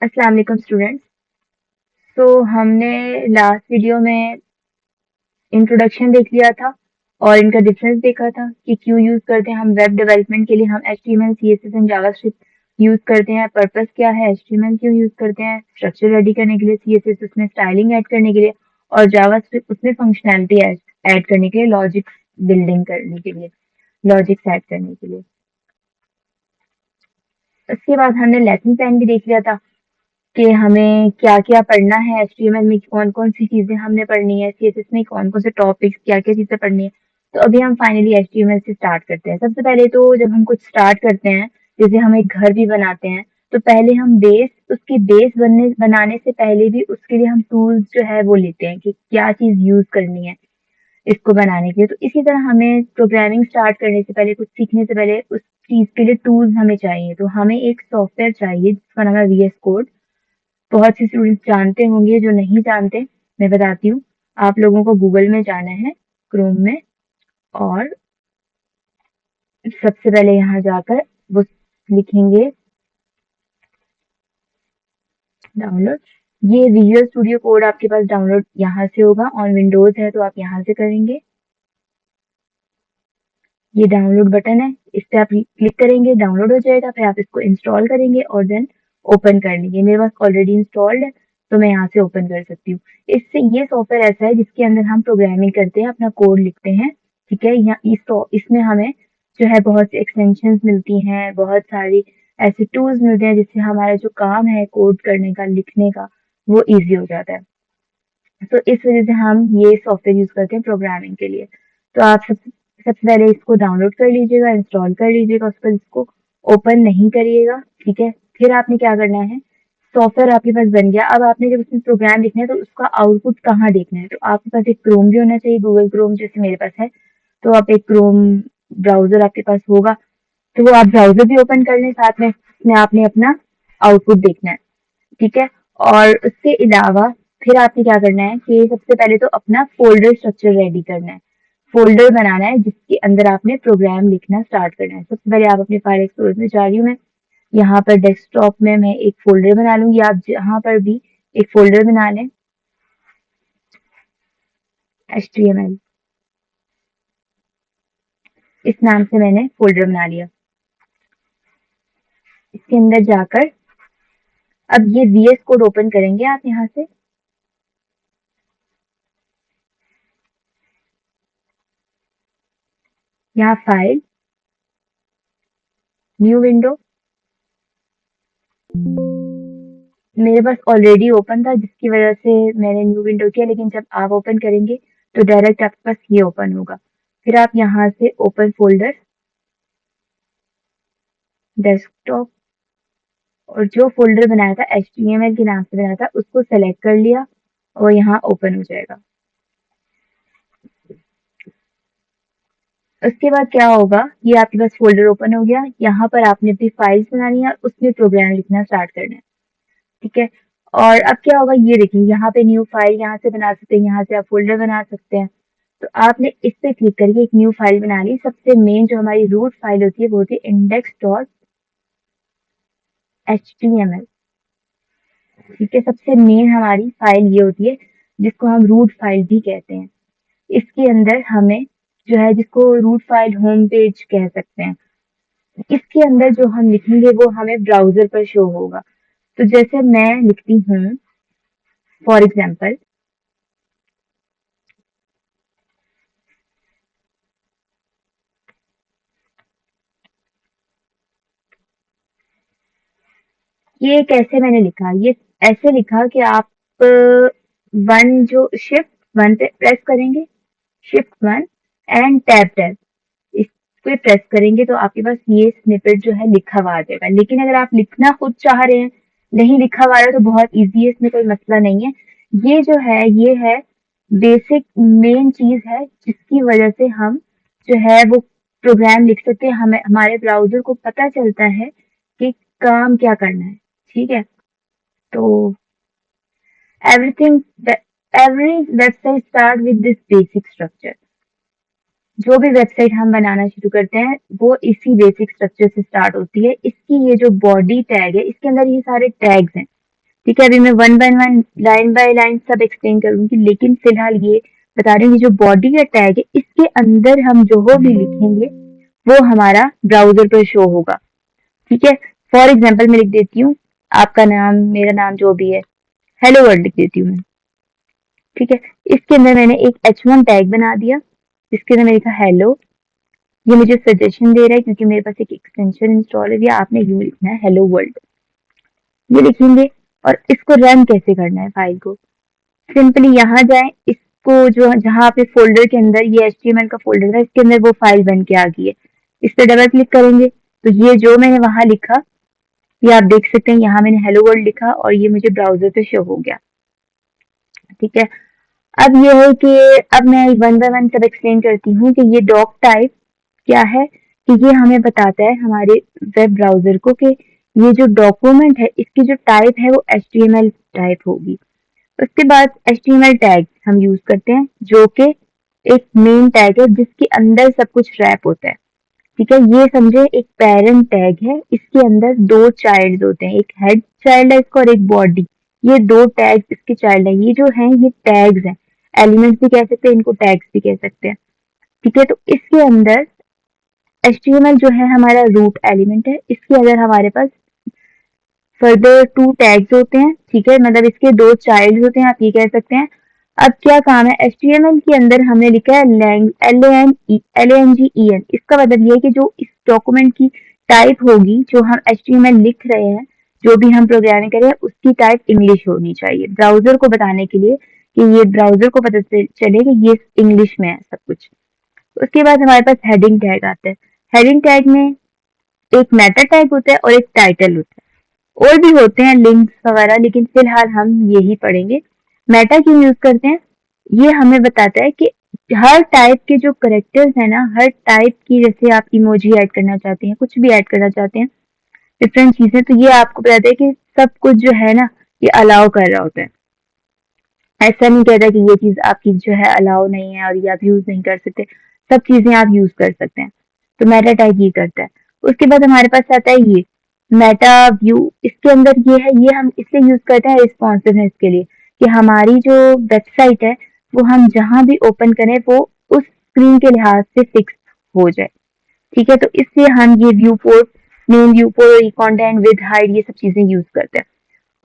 अस्सलाम वालेकुम स्टूडेंट्स। तो हमने लास्ट वीडियो में इंट्रोडक्शन देख लिया था और इनका डिफरेंस देखा था कि क्यों यूज करते हैं हम वेब डेवलपमेंट के लिए। हम HTML CSS and JavaScript use करते हैं। पर्पस क्या है, HTML क्यों यूज करते हैं, स्ट्रक्चर रेडी करने के लिए, CSS उसमें स्टाइलिंग ऐड करने के लिए और जावास्क्रिप्ट उसमें फंक्शनैलिटी ऐड करने के लिए, लॉजिक बिल्डिंग करने के लिए, लॉजिक्स ऐड करने के लिए। उसके बाद हमने लेसन प्लान भी देख लिया था कि हमें क्या-क्या पढ़ना है, HTML में कौन-कौन सी चीज़ें हमने पढ़नी है, CSS में कौन-कौन से टॉपिक्स, क्या-क्या चीज़ें पढ़नी है। तो अभी हम फाइनली HTML से स्टार्ट करते हैं। सबसे पहले तो जब हम कुछ स्टार्ट करते हैं, जैसे हम एक घर भी बनाते हैं, तो पहले हम उसकी बेस बनाने से पहले भी उसके लिए हम टूल्स जो है वो लेते हैं कि क्या चीज़ यूज़ करनी है इसको बनाने के लिए। तो इसी तरह हमें प्रोग्रामिंग स्टार्ट करने से पहले, कुछ सीखने से पहले उस चीज़ के लिए टूल्स हमें चाहिए। तो हमें एक सॉफ्टवेयर चाहिए जिसका नाम है VS कोड। बहुत से स्टूडेंट्स जानते होंगे, जो नहीं जानते मैं बताती हूँ। आप लोगों को गूगल में जाना है, क्रोम में, और सबसे पहले यहाँ जाकर वो लिखेंगे डाउनलोड। ये विजुअल स्टूडियो कोड आपके पास डाउनलोड यहाँ से होगा। ऑन विंडोज है तो आप यहाँ से करेंगे। ये डाउनलोड बटन है, इस पे आप क्लिक करेंगे, डाउनलोड हो जाएगा। फिर आप इसको इंस्टॉल करेंगे और देन ओपन कर लेंगे। मेरे पास ऑलरेडी इंस्टॉल्ड है तो मैं यहाँ से ओपन कर सकती हूँ। इससे ये सॉफ्टवेयर ऐसा है जिसके अंदर हम प्रोग्रामिंग करते हैं, अपना कोड लिखते हैं। ठीक है, यहाँ इसमें हमें जो है बहुत सी एक्सटेंशंस मिलती हैं, बहुत सारी ऐसे टूल्स मिलते हैं जिससे हमारा जो काम है कोड करने का, लिखने का, वो ईजी हो जाता है। तो इस वजह से हम ये सॉफ्टवेयर यूज करते हैं प्रोग्रामिंग के लिए। तो आप सबसे पहले इसको डाउनलोड कर लीजिएगा, इंस्टॉल कर लीजिएगा, उसके बाद इसको ओपन नहीं करिएगा। ठीक है, फिर आपने क्या करना है, सॉफ्टवेयर आपके पास बन गया। अब आपने जब उसमें प्रोग्राम लिखना है तो उसका आउटपुट कहाँ देखना है, तो आपके पास एक क्रोम भी होना चाहिए, गूगल क्रोम जैसे मेरे पास है। तो आप एक क्रोम ब्राउजर आपके पास होगा तो वो आप ब्राउजर भी ओपन कर लें साथ में, उसमें आपने अपना आउटपुट देखना है। ठीक है, और उसके अलावा फिर आपने क्या करना है कि सबसे पहले तो अपना फ़ोल्डर स्ट्रक्चर रेडी करना है। फ़ोल्डर बनाना है जिसके अंदर आपने प्रोग्राम लिखना स्टार्ट करना है। सबसे पहले आप अपने फाइल एक्सप्लोरर में जा रही हूँ मैं। यहाँ पर डेस्कटॉप में मैं एक फ़ोल्डर बना लूँगी, आप जहाँ पर भी एक फ़ोल्डर बना लें, HTML, इस नाम से मैंने फ़ोल्डर बना लिया। इसके अंदर जाकर अब ये VS कोड ओपन करेंगे आप यहाँ से। यहाँ फाइल, न्यू विंडो, मेरे पास ऑलरेडी ओपन था जिसकी वजह से मैंने न्यू विंडो किया, लेकिन जब आप ओपन करेंगे तो डायरेक्ट आपके पास ये ओपन होगा। फिर आप यहाँ से ओपन फोल्डर, डेस्कटॉप, और जो फोल्डर बनाया था HTML के नाम से बनाया था उसको सेलेक्ट कर लिया और यहाँ ओपन हो जाएगा। उसके बाद क्या होगा, ये आपके पास फोल्डर ओपन हो गया। यहाँ पर आपने अपनी फाइल्स बनानी है, उसमें प्रोग्राम लिखना स्टार्ट करना है। ठीक है, और अब क्या होगा ये देखिए, यहाँ पे न्यू फाइल यहाँ से बना सकते हैं, यहाँ से आप फोल्डर बना सकते हैं। तो आपने इस पे क्लिक करके एक न्यू फाइल बना ली। सबसे मेन जो हमारी रूट फाइल होती है वो होती है index.html। ठीक है, सबसे मेन हमारी फाइल ये होती है जिसको हम रूट फाइल भी कहते हैं। इसके अंदर हमें जो है, जिसको रूट फाइल होम पेज कह सकते हैं, इसके अंदर जो हम लिखेंगे वो हमें ब्राउजर पर शो होगा। तो जैसे मैं लिखती हूँ फॉर एग्जाम्पल, ये कैसे मैंने लिखा, ये ऐसे लिखा कि आप वन जो शिफ्ट वन पे प्रेस करेंगे, shift one and tab tab, इस पे प्रेस करेंगे तो आपके पास ये स्निपेट जो है लिखा हुआ आ जाएगा। लेकिन अगर आप लिखना खुद चाह रहे हैं, नहीं लिखा हुआ है, तो बहुत इजी है, इसमें कोई मसला नहीं है। ये जो है ये है बेसिक मेन चीज है जिसकी वजह से हम जो है वो प्रोग्राम लिख सकते हैं। हमें हमारे ब्राउजर को पता चलता है कि काम क्या करना है। ठीक है, तो everything every website start with this basic structure. जो भी वेबसाइट हम बनाना शुरू करते हैं वो इसी बेसिक स्ट्रक्चर से स्टार्ट होती है। इसकी ये जो बॉडी टैग है, इसके अंदर ये सारे टैग्स हैं। ठीक है, अभी मैं one by one line by line सब एक्सप्लेन करूंगी, लेकिन फिलहाल ये बता रही हूँ कि जो बॉडी का टैग है इसके अंदर हम जो भी लिखेंगे वो हमारा ब्राउजर पर शो होगा। ठीक है, फॉर एग्जाम्पल मैं लिख देती हूँ आपका नाम, मेरा नाम जो भी है, हेलो वर्ल्ड लिख देती हूँ मैं। ठीक है, इसके अंदर मैंने एक H1 टैग बना दिया, जिसके अंदर मैंने लिखा हेलो। ये मुझे सजेशन दे रहा है क्योंकि मेरे पास एक एक्सटेंशन इंस्टॉल है, या आपने यूं लिखना है हेलो वर्ल्ड, ये लिखेंगे। और इसको रन कैसे करना है फाइल को, सिंपली यहाँ जाएं, इसको जो जहाँ पे फोल्डर के अंदर ये HTML का फोल्डर था इसके अंदर वो फाइल बन के आ गई है, इस पर डबल क्लिक करेंगे तो ये जो मैंने वहां लिखा ये आप देख सकते हैं, यहाँ मैंने हेलो वर्ल्ड लिखा और ये मुझे ब्राउजर पे शो हो गया। ठीक है, अब ये है कि अब मैं वन बाय वन सब एक्सप्लेन करती हूँ कि ये डॉक टाइप क्या है, कि ये हमें बताता है हमारे वेब ब्राउजर को कि ये जो डॉक्यूमेंट है इसकी जो टाइप है वो HTML टाइप होगी। उसके बाद HTML टैग हम यूज करते हैं जो कि एक मेन टैग है जिसके अंदर सब कुछ रैप होता है। ठीक है, ये समझे एक पेरेंट टैग है, इसके अंदर दो चाइल्ड होते हैं, एक हेड चाइल्ड है इसका और एक बॉडी, ये दो टैग्स इसके चाइल्ड है। ये जो है ये टैग्स हैं, एलिमेंट्स भी कह सकते हैं इनको, टैग्स भी कह सकते हैं। ठीक है, तो इसके अंदर HTML जो है हमारा रूट एलिमेंट है, इसके अंदर हमारे पास फर्दर टू टैग्स होते हैं। ठीक है, मतलब इसके दो चाइल्ड होते हैं, आप ये कह सकते हैं। अब क्या काम है, HTML के अंदर हमने लिखा है LANGEN, इसका मतलब ये है कि जो इस डॉक्यूमेंट की टाइप होगी, जो हम HTML लिख रहे हैं, जो भी हम प्रोग्रामिंग कर रहे हैं उसकी टाइप इंग्लिश होनी चाहिए, ब्राउजर को बताने के लिए कि ये ब्राउजर को पता चले कि ये इंग्लिश में है सब कुछ। उसके बाद हमारे पास हेडिंग टैग आता है। हेडिंग टैग में एक मेटा टैग होता है और एक टाइटल होता है, और भी होते हैं लिंक्स वगैरह, लेकिन फिलहाल हम यही पढ़ेंगे। मेटा क्यों यूज करते हैं, ये हमें बताता है कि हर टाइप के जो करेक्टर्स है ना, हर टाइप की, जैसे आप इमोजी ऐड करना चाहते हैं, कुछ भी ऐड करना चाहते हैं, डिफरेंट चीजें, तो ये आपको बताता है कि सब कुछ जो है ना ये अलाउ कर रहा होता है। ऐसा नहीं कहता कि ये चीज आपकी जो है अलाउ नहीं है और ये आप यूज नहीं कर सकते, सब चीजें आप यूज कर सकते हैं। तो मेटा टाइप ये करता है। उसके बाद हमारे पास आता है ये मेटा व्यू, इसके अंदर ये है, ये हम इसलिए यूज करते हैं रिस्पॉन्सिवनेस के लिए, कि हमारी जो वेबसाइट है वो हम जहां भी ओपन करें वो उस स्क्रीन के लिहाज से फिक्स हो जाए। ठीक है, तो इसलिए हम ये view port, main view port, content with hide, ये सब चीजें यूज करते हैं।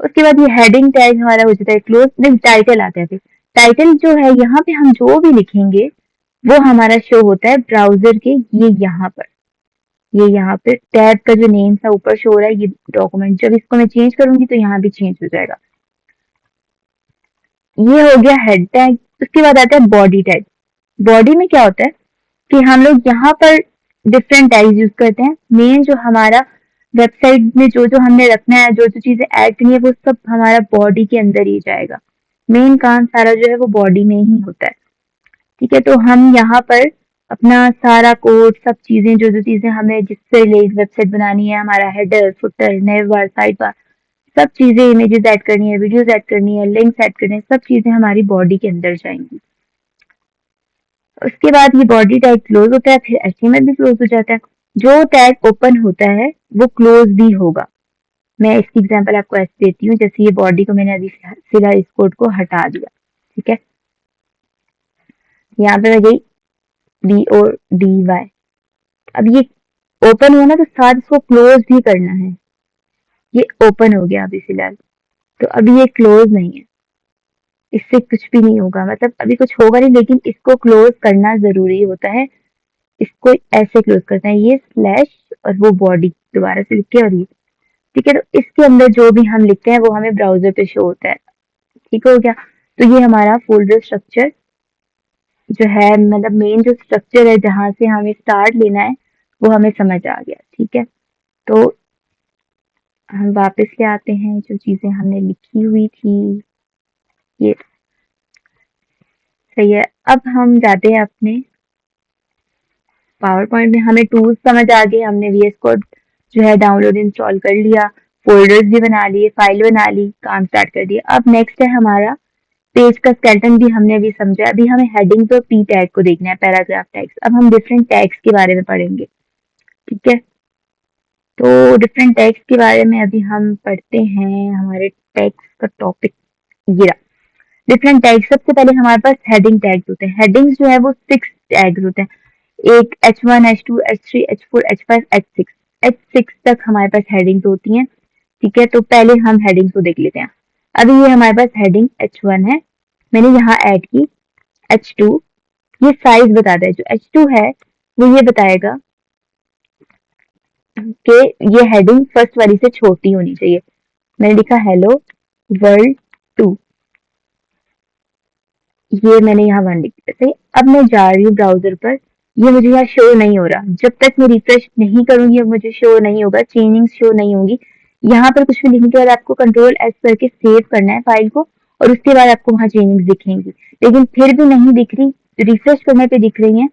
उसके बाद ये हेडिंग टैग हमारा हो जाता है क्लोज, देन टाइटल आता है। फिर टाइटल जो है यहाँ पे हम जो भी लिखेंगे वो हमारा शो होता है ब्राउजर के ये यहाँ पर, ये यहाँ पे टैब का जो नेम था ऊपर शो हो रहा है, ये डॉक्यूमेंट, जब इसको मैं चेंज करूंगी तो यहाँ भी चेंज हो जाएगा। ये हो गया हेड टैग। उसके बाद आता है बॉडी टैग। बॉडी में क्या होता है कि हम लोग यहाँ पर डिफरेंट टैग्स यूज करते हैं। मेन जो हमारा वेबसाइट में जो जो हमने रखना है, जो जो चीजें ऐड करनी है, वो सब हमारा बॉडी के अंदर ही जाएगा। मेन काम सारा जो है वो बॉडी में ही होता है। ठीक है, तो हम यहाँ पर अपना सारा कोड, सब चीजें, जो जो चीजें हमें जिससे रिलेटेड वेबसाइट बनानी है, हमारा हेडर, फुटर, नेव बार, साइड बार, सब चीजें, इमेजेस ऐड करनी है, वीडियोस ऐड करनी है, लिंक्स ऐड करने हैं, सब चीजें हमारी बॉडी के अंदर जाएंगी। उसके बाद ये बॉडी टैग क्लोज होता है, फिर HTML भी क्लोज हो जाता है। जो टैग ओपन होता है वो क्लोज भी होगा। मैं इसकी एग्जांपल आपको ऐसे देती हूँ, जैसे ये बॉडी को मैंने अभी फिलहाल इस कोड को हटा दिया। ठीक है, यहाँ पे मैं गई BODY, अब ये ओपन हुआ ना तो साथ इसको क्लोज भी करना है। ये ओपन हो गया अभी फिलहाल, तो अभी ये क्लोज नहीं है, इससे कुछ भी नहीं होगा, मतलब अभी कुछ होगा नहीं, लेकिन इसको क्लोज करना जरूरी होता है। इसको ऐसे क्लोज करना है, ये स्लैश और वो बॉडी दोबारा से लिख के, और ये। ठीक है, तो इसके अंदर जो भी हम लिखते हैं वो हमें ब्राउजर पे शो होता है। ठीक हो गया, तो ये हमारा फोल्डर स्ट्रक्चर जो है, मतलब मेन जो स्ट्रक्चर है जहां से हमें स्टार्ट लेना है वो हमें समझ आ गया। ठीक है, तो हम वापस ले आते हैं जो चीजें हमने लिखी हुई थी, ये सही है। अब हम जाते हैं अपने पावर पॉइंट में, हमें टूल्स समझ आ गए, हमने VS कोड जो है डाउनलोड इंस्टॉल कर लिया, फोल्डर्स भी बना लिए, फाइल बना ली, काम स्टार्ट कर दिया। अब नेक्स्ट है हमारा पेज का स्केलेटन, भी हमने अभी समझा। अभी हमें हेडिंग्स और P टैग को देखना है, पैराग्राफ टैग्स। अब हम डिफरेंट टैग्स के बारे में पढ़ेंगे। ठीक है, तो डिफरेंट टैग्स के बारे में अभी हम पढ़ते हैं। हमारे टैग्स का टॉपिक ये रहा। डिफरेंट टैग्स, सबसे पहले हमारे पास हेडिंग टैग्स होते हैं। हेडिंग्स जो है वो 6 टैग्स होते हैं, एक H1 H2 H3 H4 H5 H6, H6 तक हमारे पास हेडिंग्स होती हैं। ठीक है, तो पहले हम हेडिंग्स को देख लेते हैं। अभी ये हमारे पास हेडिंग H1 है, मैंने यहाँ ऐड की H2, ये साइज बताता है। जो H2 है वो ये बताएगा कि ये हेडिंग फर्स्ट वाली से छोटी होनी चाहिए। मैंने लिखा हेलो वर्ल्ड 2, ये मैंने यहाँ 1 लिख दिया। सही, अब मैं जा रही हूँ ब्राउजर पर, ये मुझे यहाँ शो नहीं हो रहा। जब तक मैं रिफ्रेश नहीं करूंगी मुझे शो नहीं होगा, चेंजिंग शो नहीं होगी। यहाँ पर कुछ भी लिखने के बाद आपको कंट्रोल एस करके सेव करना है फाइल को, और उसके बाद आपको वहाँ चेंजिंग दिखेंगी। लेकिन फिर भी नहीं दिख रही, रिफ्रेश करने पे दिख रही है,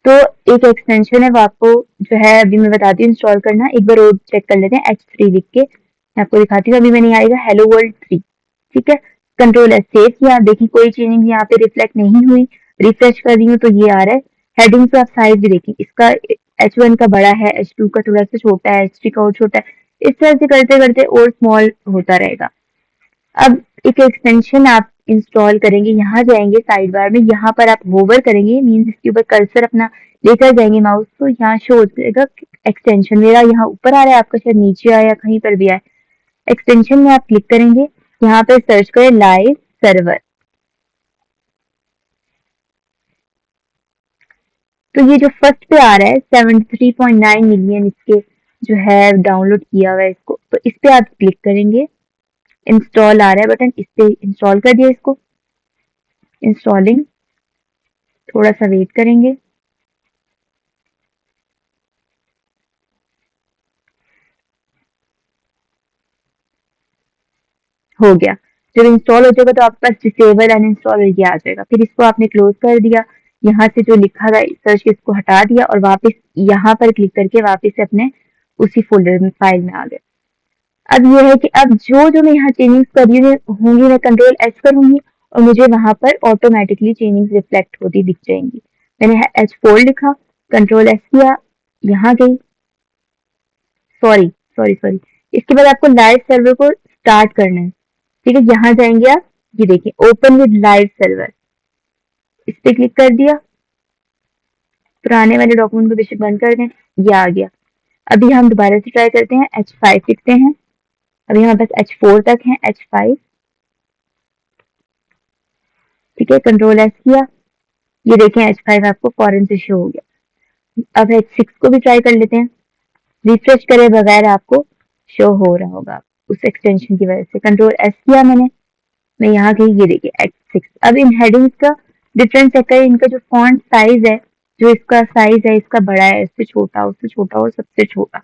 तो एक एक्सटेंशन है वो आपको जो है अभी मैं बताती हूँ इंस्टॉल करना। एक बार और चेक कर लेते हैं, H3 लिख के मैं आपको दिखाती हूँ। अभी मैंने आएगा हेलो वर्ल्ड 3, ठीक है, कंट्रोल एस सेव किया, देखिए कोई चेंजिंग यहाँ पे रिफ्लेक्ट नहीं हुई। रिफ्रेश कर रही हूँ तो ये आ रहा है। हेडिंग पे आप साइज भी देखिए, इसका H1 का बड़ा है, H2 का थोड़ा सा छोटा है, H3 का और छोटा है। इस तरह से करते करते और स्मॉल होता रहेगा। अब एक एक्सटेंशन आप इंस्टॉल करेंगे, यहाँ जाएंगे साइड बार में, यहाँ पर आप होवर करेंगे, मीन्स इसके ऊपर कर्सर अपना लेकर जाएंगे माउस, तो यहाँ शो हो जाएगा एक्सटेंशन। मेरा यहाँ ऊपर आ रहा है, आपका शायद नीचे आया, कहीं पर भी आया। एक्सटेंशन में आप क्लिक करेंगे, यहाँ पे सर्च करें लाइव सर्वर। तो ये जो फर्स्ट पे आ रहा है 73.9 मिलियन इसके जो है डाउनलोड किया हुआ है इसको, तो इस पे आप क्लिक करेंगे। इंस्टॉल आ रहा है बटन, इस पे इंस्टॉल कर दिया इसको। इंस्टॉलिंग, थोड़ा सा वेट करेंगे। हो गया। जब इंस्टॉल हो जाएगा तो आपके पास डिसेबल अनइंस्टॉल ये आ जाएगा। फिर इसको आपने क्लोज कर दिया, यहाँ से जो लिखा था सर्च इसको हटा दिया, और वापस यहाँ पर क्लिक करके वापस से अपने उसी फोल्डर में फाइल में आ गए। अब ये है कि अब जो जो मैं यहाँ चेंजिंग कर रही होंगी, मैं कंट्रोल एस करूंगी और मुझे वहां पर ऑटोमेटिकली चेंजिंग रिफ्लेक्ट होती दिख जाएंगी। मैंने H4 लिखा, कंट्रोल एस किया, यहाँ गई, सॉरी सॉरी सॉरी, इसके बाद आपको लाइव सर्वर को स्टार्ट करना है। ठीक है, यहाँ जाएंगे आप, ये देखिए ओपन विद लाइव सर्वर, इस पे क्लिक कर दिया। पुराने वाले डॉक्यूमेंट को बेशक बंद कर दें, ये आ गया। अभी हम दोबारा से ट्राई करते हैं, H5 लिखते हैं। अभी हमारे पास H4 तक है, H5, ठीक है, कंट्रोल एस किया, ये देखें H5 आपको फॉरन से शो हो गया। अब H6 को भी ट्राई कर लेते हैं, रिफ्रेश करे बगैर आपको शो हो रहा होगा उस एक्सटेंशन की वजह से। कंट्रोल एस किया मैंने, मैं यहाँ गई, ये देखिए H6। अब इन हेडिंग्स का डिफरेंस चेक करें, इनका जो फॉन्ट साइज है, जो इसका साइज है, इसका बड़ा है, इससे छोटा, उससे छोटा और सबसे छोटा।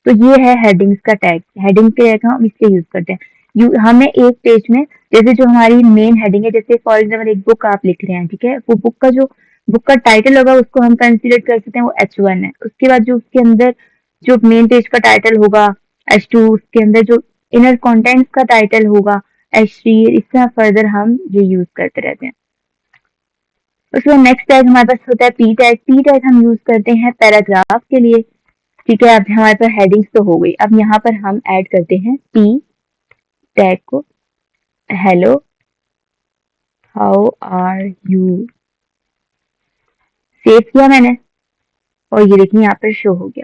तो ये है हेडिंग्स का टैग। हेडिंग के टैग हम इसलिए यूज करते हैं। हमें एक पेज में, जैसे जो हमारी मेन हेडिंग है, जैसे फॉर एग्जाम्पल एक बुक आप लिख रहे हैं, ठीक है, वो बुक का टाइटल होगा, उसको हम कंसीडर कर सकते हैं वो H1 है। उसके बाद जो उसके अंदर जो मेन पेज का टाइटल होगा H2, उसके अंदर जो इनर कंटेंट्स का टाइटल होगा H3, इस तरह फर्दर हम ये यूज करते रहते हैं। उसके बाद नेक्स्ट टैग हमारे पास होता है पी टैग। पी टैग हम यूज करते हैं पैराग्राफ के लिए। ठीक है, अब हमारे पास हेडिंग्स तो हो गई, अब यहाँ पर हम ऐड करते हैं पी टैग को। Hello how are you, save किया मैंने, और ये देखिए यहाँ पर शो हो गया।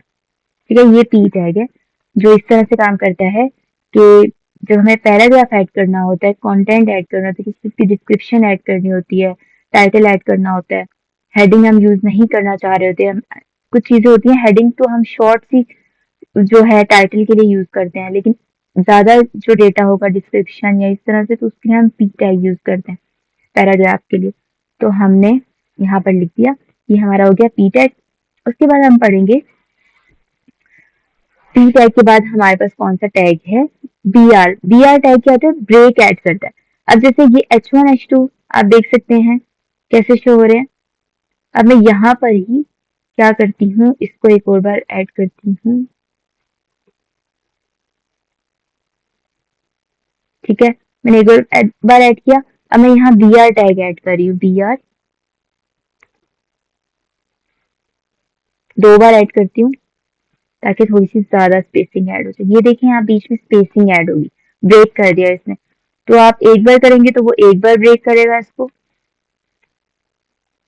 ठीक है, ये पी टैग है, जो इस तरह से काम करता है कि जब हमें पैराग्राफ ऐड करना होता है, कंटेंट ऐड करना होता है, किसी की डिस्क्रिप्शन ऐड करनी होती है, टाइटल ऐड करना होता है, हेडिंग हम यूज नहीं करना चाह रहे होते हैं, कुछ चीजें होती हैं हेडिंग तो हम शॉर्ट सी जो है टाइटल के लिए यूज करते हैं, लेकिन ज्यादा जो डेटा होगा डिस्क्रिप्शन या इस तरह से, तो उसके लिए हम पी टैग यूज करते हैं पैराग्राफ के लिए। तो हमने यहाँ पर लिख दिया, ये हमारा हो गया पी टैग। उसके बाद हम पढ़ेंगे पी टैग के बाद हमारे पास कौन सा टैग है, B R. B R tag क्या होता है, ब्रेक ऐड करता है। अब जैसे ये H1 H2 आप देख सकते हैं कैसे शो हो रहे हैं। अब मैं यहाँ पर ही क्या करती हूँ, इसको एक और बार ऐड करती हूँ। ठीक है, मैंने एक और बार ऐड किया। अब मैं यहाँ बी आर टैग ऐड कर रही हूँ, बी आर 2 बार ऐड करती हूँ ताकि थोड़ी सी ज्यादा स्पेसिंग ऐड हो जाए। ये देखें यहाँ बीच में स्पेसिंग ऐड होगी, ब्रेक कर दिया इसने। तो आप एक बार करेंगे तो वो एक बार ब्रेक करेगा इसको।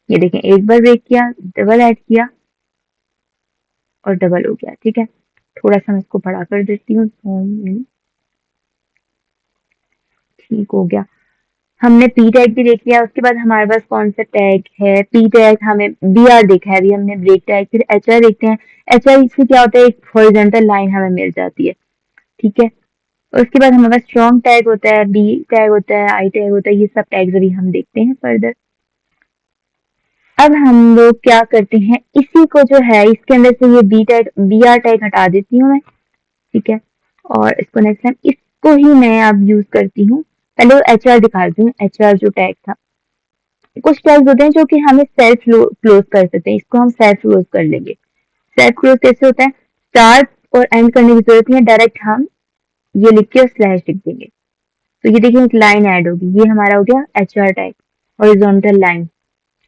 ये देखें, एक बार ब्रेक किया, डबल ऐड किया और डबल हो गया। ठीक है, थोड़ा सा मैं इसको बड़ा कर देती हूँ। ठीक हो गया। हमने पी टैग भी देख लिया। उसके बाद हमारे पास कौन सा टैग है? पी टैग, हमें बी आर देखा है अभी हमने, ब्रेक टैग। फिर एच आर देखते हैं। एच आर से क्या होता है, एक हॉरिजॉन्टल लाइन हमें मिल जाती है। ठीक है, उसके बाद हमारे पास स्ट्रॉन्ग टैग होता है, बी टैग होता है, आई टैग होता है। ये सब टैग्स अभी हम देखते हैं फर्दर। अब हम लोग क्या करते हैं, इसी को जो है इसके अंदर से ये B tag, B R tag हटा देती हूँ मैं। ठीक है, और इसको नेक्स्ट टाइम इसको ही मैं अब यूज करती हूँ। पहले एच आर दिखाती हूँ, एच आर जो टैग था। कुछ टैग्स होते हैं जो कि हमें सेल्फ क्लोज कर सकते हैं, इसको हम सेल्फ क्लोज कर लेंगे। सेल्फ क्लोज कैसे होता है? स्टार्ट और एंड करने की जरूरत नहीं है, डायरेक्ट हम ये लिख के स्लैश लिख देंगे। तो ये देखिए एक लाइन ऐड होगी, ये हमारा हो गया H R tag, horizontal line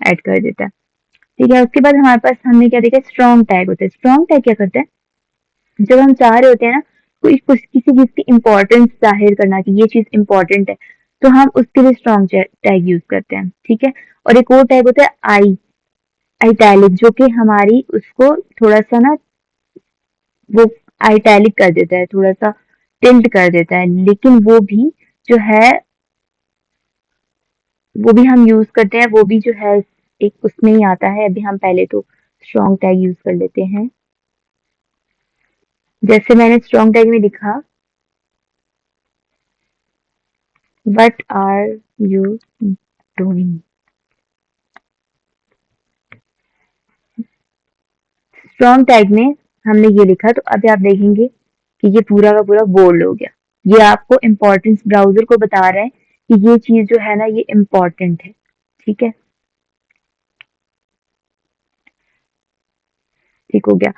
add कर देता है। ठीक है, उसके बाद हमारे पास हमने क्या देखा, स्ट्रॉन्ग टैग होता है। स्ट्रॉन्ग टैग क्या करता है, जब हम चाह रहे होते हैं ना कोई कुछ किसी चीज की इम्पोर्टेंस जाहिर करना कि ये चीज इम्पोर्टेंट है, तो हम उसके लिए स्ट्रॉन्ग टैग यूज करते हैं। ठीक है, और एक और टैग होता है आई, आइटैलिक, जो कि हमारी उसको थोड़ा सा ना वो आइटैलिक कर देता है, थोड़ा सा टिल्ट कर देता है, लेकिन वो भी जो है वो भी हम यूज करते हैं, वो भी जो है एक उसमें ही आता है। अभी हम पहले तो स्ट्रॉन्ग टैग यूज कर लेते हैं। जैसे मैंने स्ट्रॉन्ग टैग में लिखा, what are you doing. Strong tag में हमने ये लिखा, तो अभी आप देखेंगे कि ये पूरा का पूरा बोल्ड हो गया। ये आपको इम्पोर्टेंस, ब्राउजर को बता रहा है कि ये चीज जो है ना ये इम्पोर्टेंट है। ठीक है, ठीक हो गया।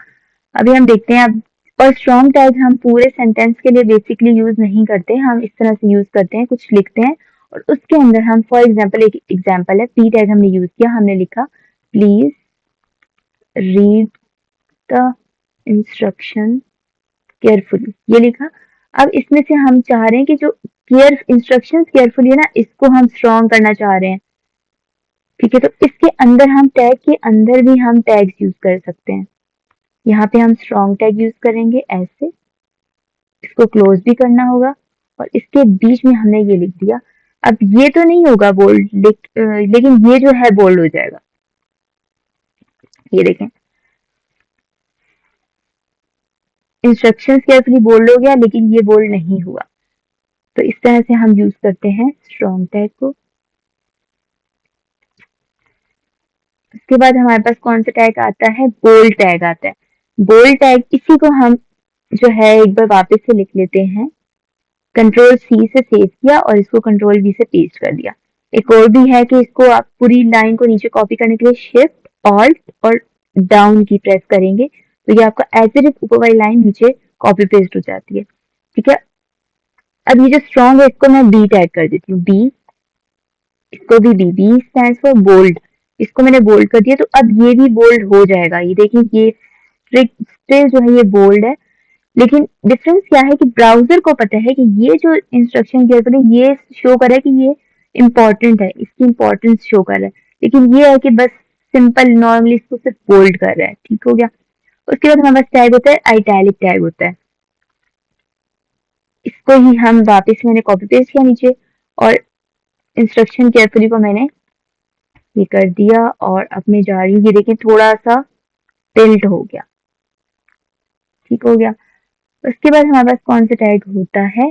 अभी हम देखते हैं अब, और स्ट्रॉन्ग टैग हम पूरे सेंटेंस के लिए बेसिकली यूज नहीं करते, हम इस तरह से यूज करते हैं, कुछ लिखते हैं और उसके अंदर हम, फॉर एग्जाम्पल, एक एग्जाम्पल है, पी टैग हमने यूज किया, हमने लिखा please read the instruction carefully, ये लिखा। अब इसमें से हम चाह रहे हैं कि जो इंस्ट्रक्शंस केयरफुली है ना, इसको हम स्ट्रॉन्ग करना चाह रहे हैं। ठीक है, तो इसके अंदर हम टैग के अंदर भी हम टैग्स यूज कर सकते हैं। यहाँ पे हम स्ट्रॉन्ग टैग यूज करेंगे ऐसे, इसको क्लोज भी करना होगा, और इसके बीच में हमने ये लिख दिया। अब ये तो नहीं होगा बोल्ड, लेकिन ये जो है बोल्ड हो जाएगा। ये देखें, इंस्ट्रक्शंस केयरफुली बोल्ड हो गया, लेकिन ये बोल्ड नहीं हुआ। तो इस तरह से हम यूज करते हैं स्ट्रॉन्ग टैग को। उसके बाद हमारे पास कौन सा टैग आता है, बोल्ड टैग आता है। बोल्ड टैग, इसी को हम जो है एक बार वापस से लिख लेते हैं। कंट्रोल सी से सेव किया और इसको कंट्रोल वी से पेस्ट कर दिया। एक और भी है कि इसको आप पूरी लाइन को नीचे कॉपी करने के लिए शिफ्ट ऑल्ट और डाउन की प्रेस करेंगे, तो ये आपका एज इट इज ऊपर वाली लाइन नीचे कॉपी पेस्ट हो जाती है। ठीक है, अब ये जो स्ट्रॉन्ग है इसको मैं बी टैग कर देती हूँ, बी, इसको भी B, B stand for bold. इसको मैंने बोल्ड कर दिया, तो अब ये भी बोल्ड हो जाएगा। ये देखिए, ये स्टिल जो है ये बोल्ड है, लेकिन डिफरेंस क्या है कि ब्राउजर को पता है कि ये जो इंस्ट्रक्शन दिया है ये शो कर रहा है कि ये इम्पोर्टेंट है, इसकी इम्पोर्टेंस शो कर रहा है, लेकिन ये है कि बस सिंपल नॉर्मली इसको सिर्फ बोल्ड कर रहा है। ठीक हो गया। उसके बाद हमारे पास टैग होता है, आइटैलिक टैग होता है। इसको ही हम वापस, मैंने कॉपी पेस्ट किया नीचे, और इंस्ट्रक्शन केयरफुली को मैंने ये कर दिया, और अब मैं जा रही हूँ, ये देखें थोड़ा सा टिल्ट हो गया। ठीक हो गया। उसके बाद हमारे पास कौन सा टैग होता है,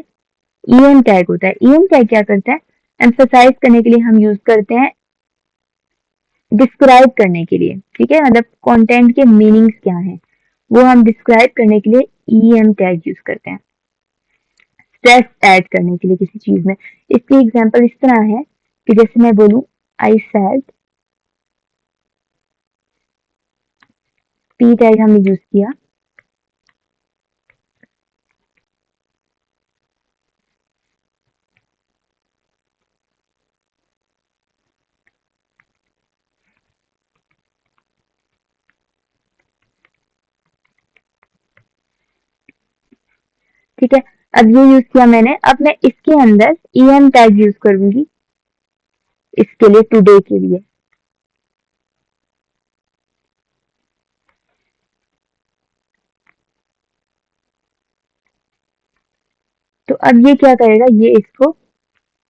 ईएम टैग होता है। ईएम टैग क्या करता है, एम्फसाइज करने के लिए हम यूज करते हैं, डिस्क्राइब करने के लिए। ठीक है, मतलब कंटेंट के मीनिंग्स क्या हैं वो हम डिस्क्राइब करने के लिए ईएम टैग यूज करते हैं। स्ट्रेस ऐड करने के लिए किसी चीज में, इसकी एग्जांपल इस तरह है कि जैसे मैं बोलूं आई सेड, पी टैग हमने यूज किया। ठीक है, अब ये यूज किया मैंने। अब मैं इसके अंदर em टैग यूज करूंगी इसके लिए, टुडे के लिए। तो अब ये क्या करेगा, ये इसको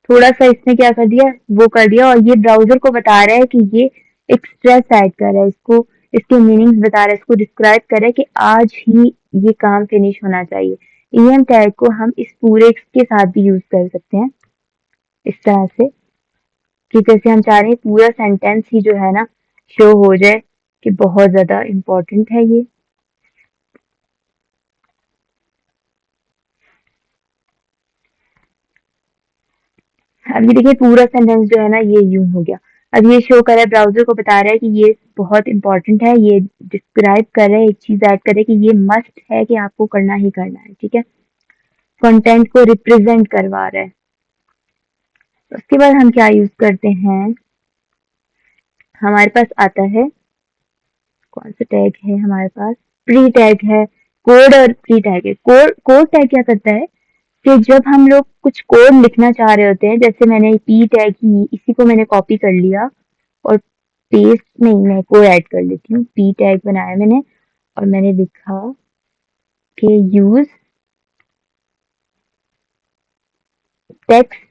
थोड़ा सा इसने क्या कर दिया, वो कर दिया, और ये ब्राउजर को बता रहा है कि ये एक स्ट्रेस ऐड कर रहा है, इसको इसके मीनिंग्स बता रहा है, इसको डिस्क्राइब कर रहा है कि आज ही ये काम फिनिश होना चाहिए। em टैग को हम इस पूरे के साथ भी यूज कर सकते हैं इस तरह से, कि जैसे हम चाह रहे हैं पूरा सेंटेंस ही जो है ना शो हो जाए कि बहुत ज्यादा इम्पोर्टेंट है ये। अब ये देखिए पूरा सेंटेंस जो है ना ये यूं हो गया। अब ये शो कर रहा है, ब्राउजर को बता रहा है कि ये बहुत इंपॉर्टेंट है, ये डिस्क्राइब कर रहा है, एक चीज ऐड कर रहा है कि ये मस्ट है कि आपको करना ही करना है, ठीक है। कंटेंट को रिप्रेजेंट करवा रहा है। उसके बाद हम क्या यूज करते हैं, हमारे पास आता है, कौन सा टैग है हमारे पास, प्री टैग है, कोड और प्री टैग है। कोड कोड टैग क्या करता है कि जब हम लोग कुछ कोड लिखना चाह रहे होते हैं, जैसे मैंने पी टैग ही इसी को मैंने कॉपी कर लिया और पेस्ट नहीं, मैं को ऐड कर लेती हूँ, पी टैग बनाया मैंने और मैंने लिखा कि use text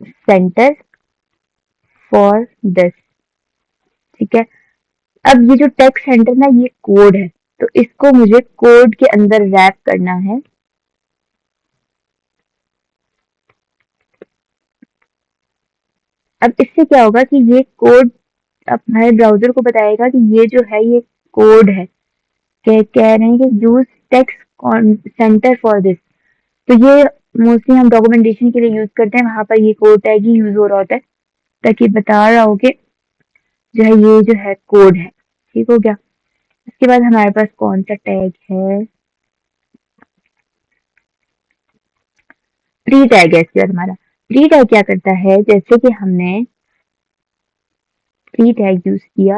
centre for this, ठीक है। अब ये जो टेक्स्ट सेंटर ना ये कोड है, तो इसको मुझे कोड के अंदर रैप करना है। अब इससे क्या होगा कि ये कोड हमारे ब्राउजर को बताएगा कि ये जो है ये कोड है, कह रहे हैं कि use text centre for this. तो ये मोस्टली हम डॉक्यूमेंटेशन के लिए यूज करते हैं, वहां पर ये कोड टैग ही यूज हो रहा होता है ताकि बता रहा हो कि जो है ये जो है कोड है, ठीक हो गया। इसके बाद हमारे पास कौन सा टैग है, प्री टैग है इसके बाद हमारा। प्री टैग क्या करता है, जैसे कि हमने प्री टैग यूज किया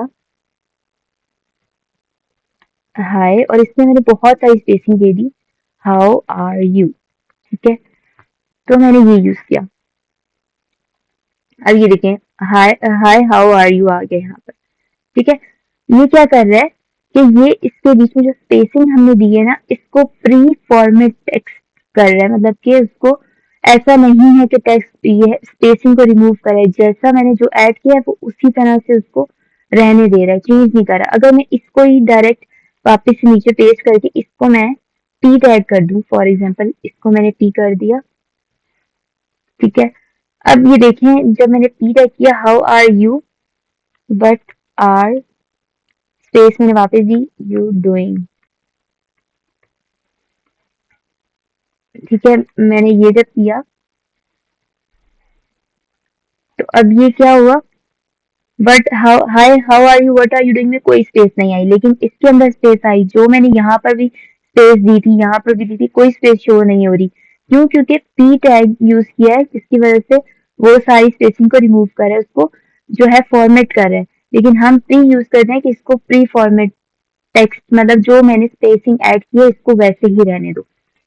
हाय और इसमें मैंने बहुत सारी स्पेसिंग दे दी, हाउ आर यू, ठीक है। तो मैंने ये यूज किया। अब ये देखें, हाय हाय हाउ आर यू आ गया यहाँ पर, ठीक है। ये क्या कर रहा है कि ये इसके बीच में जो स्पेसिंग हमने दी है ना इसको प्री फॉर्मेट टेक्स्ट कर रहा है, मतलब कि उसको ऐसा नहीं है कि टेक्स्ट ये स्पेसिंग को रिमूव करे, जैसा मैंने जो ऐड किया है वो उसी तरह से उसको रहने दे रहा है, चेंज नहीं कर रहा। अगर मैं इसको ही डायरेक्ट वापस से नीचे पेस्ट करके इसको मैं पी टैग कर दूं, फॉर एग्जाम्पल इसको मैंने पी कर दिया, ठीक है। अब ये देखें जब मैंने पी टैग किया how are you, but our space मैंने वापस दी, यू डूइंग, ठीक है। मैंने ये जब किया तो अब ये क्या हुआ, but how hi how are you what are you doing में कोई स्पेस नहीं आई, लेकिन इसके अंदर स्पेस आई। जो मैंने यहाँ पर भी स्पेस दी थी, यहाँ पर भी दी थी, कोई स्पेस शो नहीं हो रही। क्यों? क्योंकि पी टैग यूज किया है जिसकी वजह से वो सारी स्पेसिंग को रिमूव कर रहा है, उसको जो है फॉर्मेट कर रहा है। लेकिन हम प्री यूज करते हैं कि इसको प्री फॉर्मेट टेक्स्ट, मतलब जो मैंने स्पेसिंग ऐड की है इसको वैसे ही रहने दो।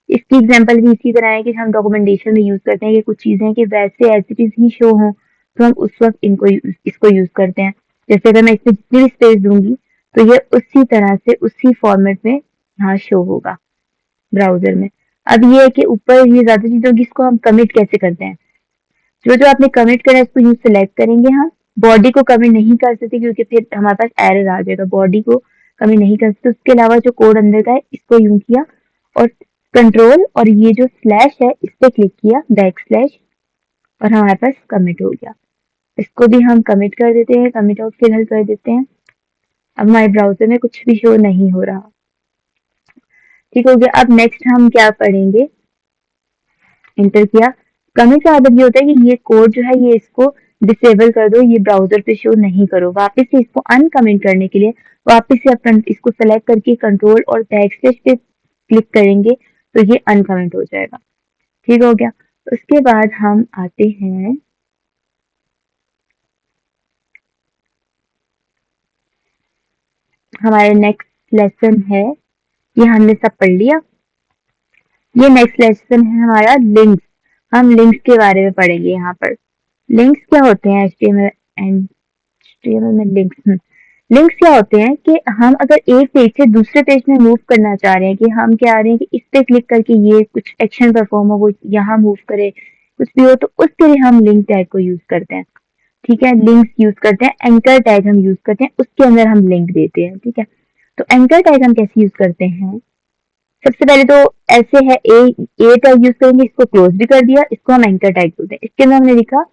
इसकी एग्जांपल भी इसी तरह है कि हम डॉक्यूमेंटेशन में यूज करते हैं कि कुछ चीजें कि वैसे एज इट इज ही शो हो, तो हम उस वक्त इसको यूज करते हैं। जैसे अगर मैं इसमें जितनी भी स्पेस दूंगी तो ये उसी तरह से उसी फॉर्मेट में यहाँ शो होगा ब्राउजर में। अब ये है कि ऊपर ये ज्यादा चीज होगी, इसको हम कमिट कैसे करते हैं। जो जो आपने कमिट करा है इसको यूज सेलेक्ट करेंगे हम। बॉडी को कमिट नहीं कर सकते क्योंकि फिर हमारे पास एरर आ जाएगा, बॉडी को कमिट नहीं कर सकते। उसके अलावा जो कोड अंदर का है इसको यूज किया और कंट्रोल और ये जो स्लैश है इस पे क्लिक किया, बैक स्लैश, और हमारे पास कमिट हो गया। इसको भी हम कमिट कर देते हैं, कमिट आउट फिलहाल कर देते हैं। अब हमारे ब्राउजर में कुछ भी शो नहीं हो रहा, ठीक हो गया। अब नेक्स्ट हम क्या पढ़ेंगे, इंटर किया। कमिट का मतलब ये होता है कि ये कोड जो है ये इसको डिसेबल कर दो, ये ब्राउजर पे शो नहीं करो। वापस से इसको अनकमेंट करने के लिए वापस से आप इसको सेलेक्ट करके कंट्रोल और बैक स्लैश पे क्लिक करेंगे तो ये अनकमेंट हो जाएगा, ठीक हो गया। उसके बाद हम आते हैं हमारे नेक्स्ट लेसन है, ये हमने सब पढ़ लिया। ये नेक्स्ट लेसन है हमारा लिंक्स। हम लिंक्स के बारे में पढ़ेंगे यहाँ पर। लिंक्स क्या होते हैं एचटीएमएल एंड एचटीएमएल में लिंक्स। लिंक्स क्या होते हैं कि हम अगर एक पेज से दूसरे पेज में मूव करना चाह रहे हैं, कि हम क्या रहे हैं कि इस पे क्लिक करके ये कुछ एक्शन परफॉर्म हो, वो यहाँ मूव करे, कुछ भी हो, तो उसके लिए हम लिंक टैग को यूज करते हैं। ठीक है, लिंक्स यूज करते हैं, एंकर टैग हम यूज करते हैं, उसके अंदर हम लिंक देते हैं। ठीक है, तो एंकर टैग हम कैसे यूज करते हैं? सबसे पहले तो ऐसे है, ए टैग यूज करेंगे, इसको क्लोज भी कर दिया, इसको हम एंकर टैग बोलते हैं। इसके अंदर हमने लिखा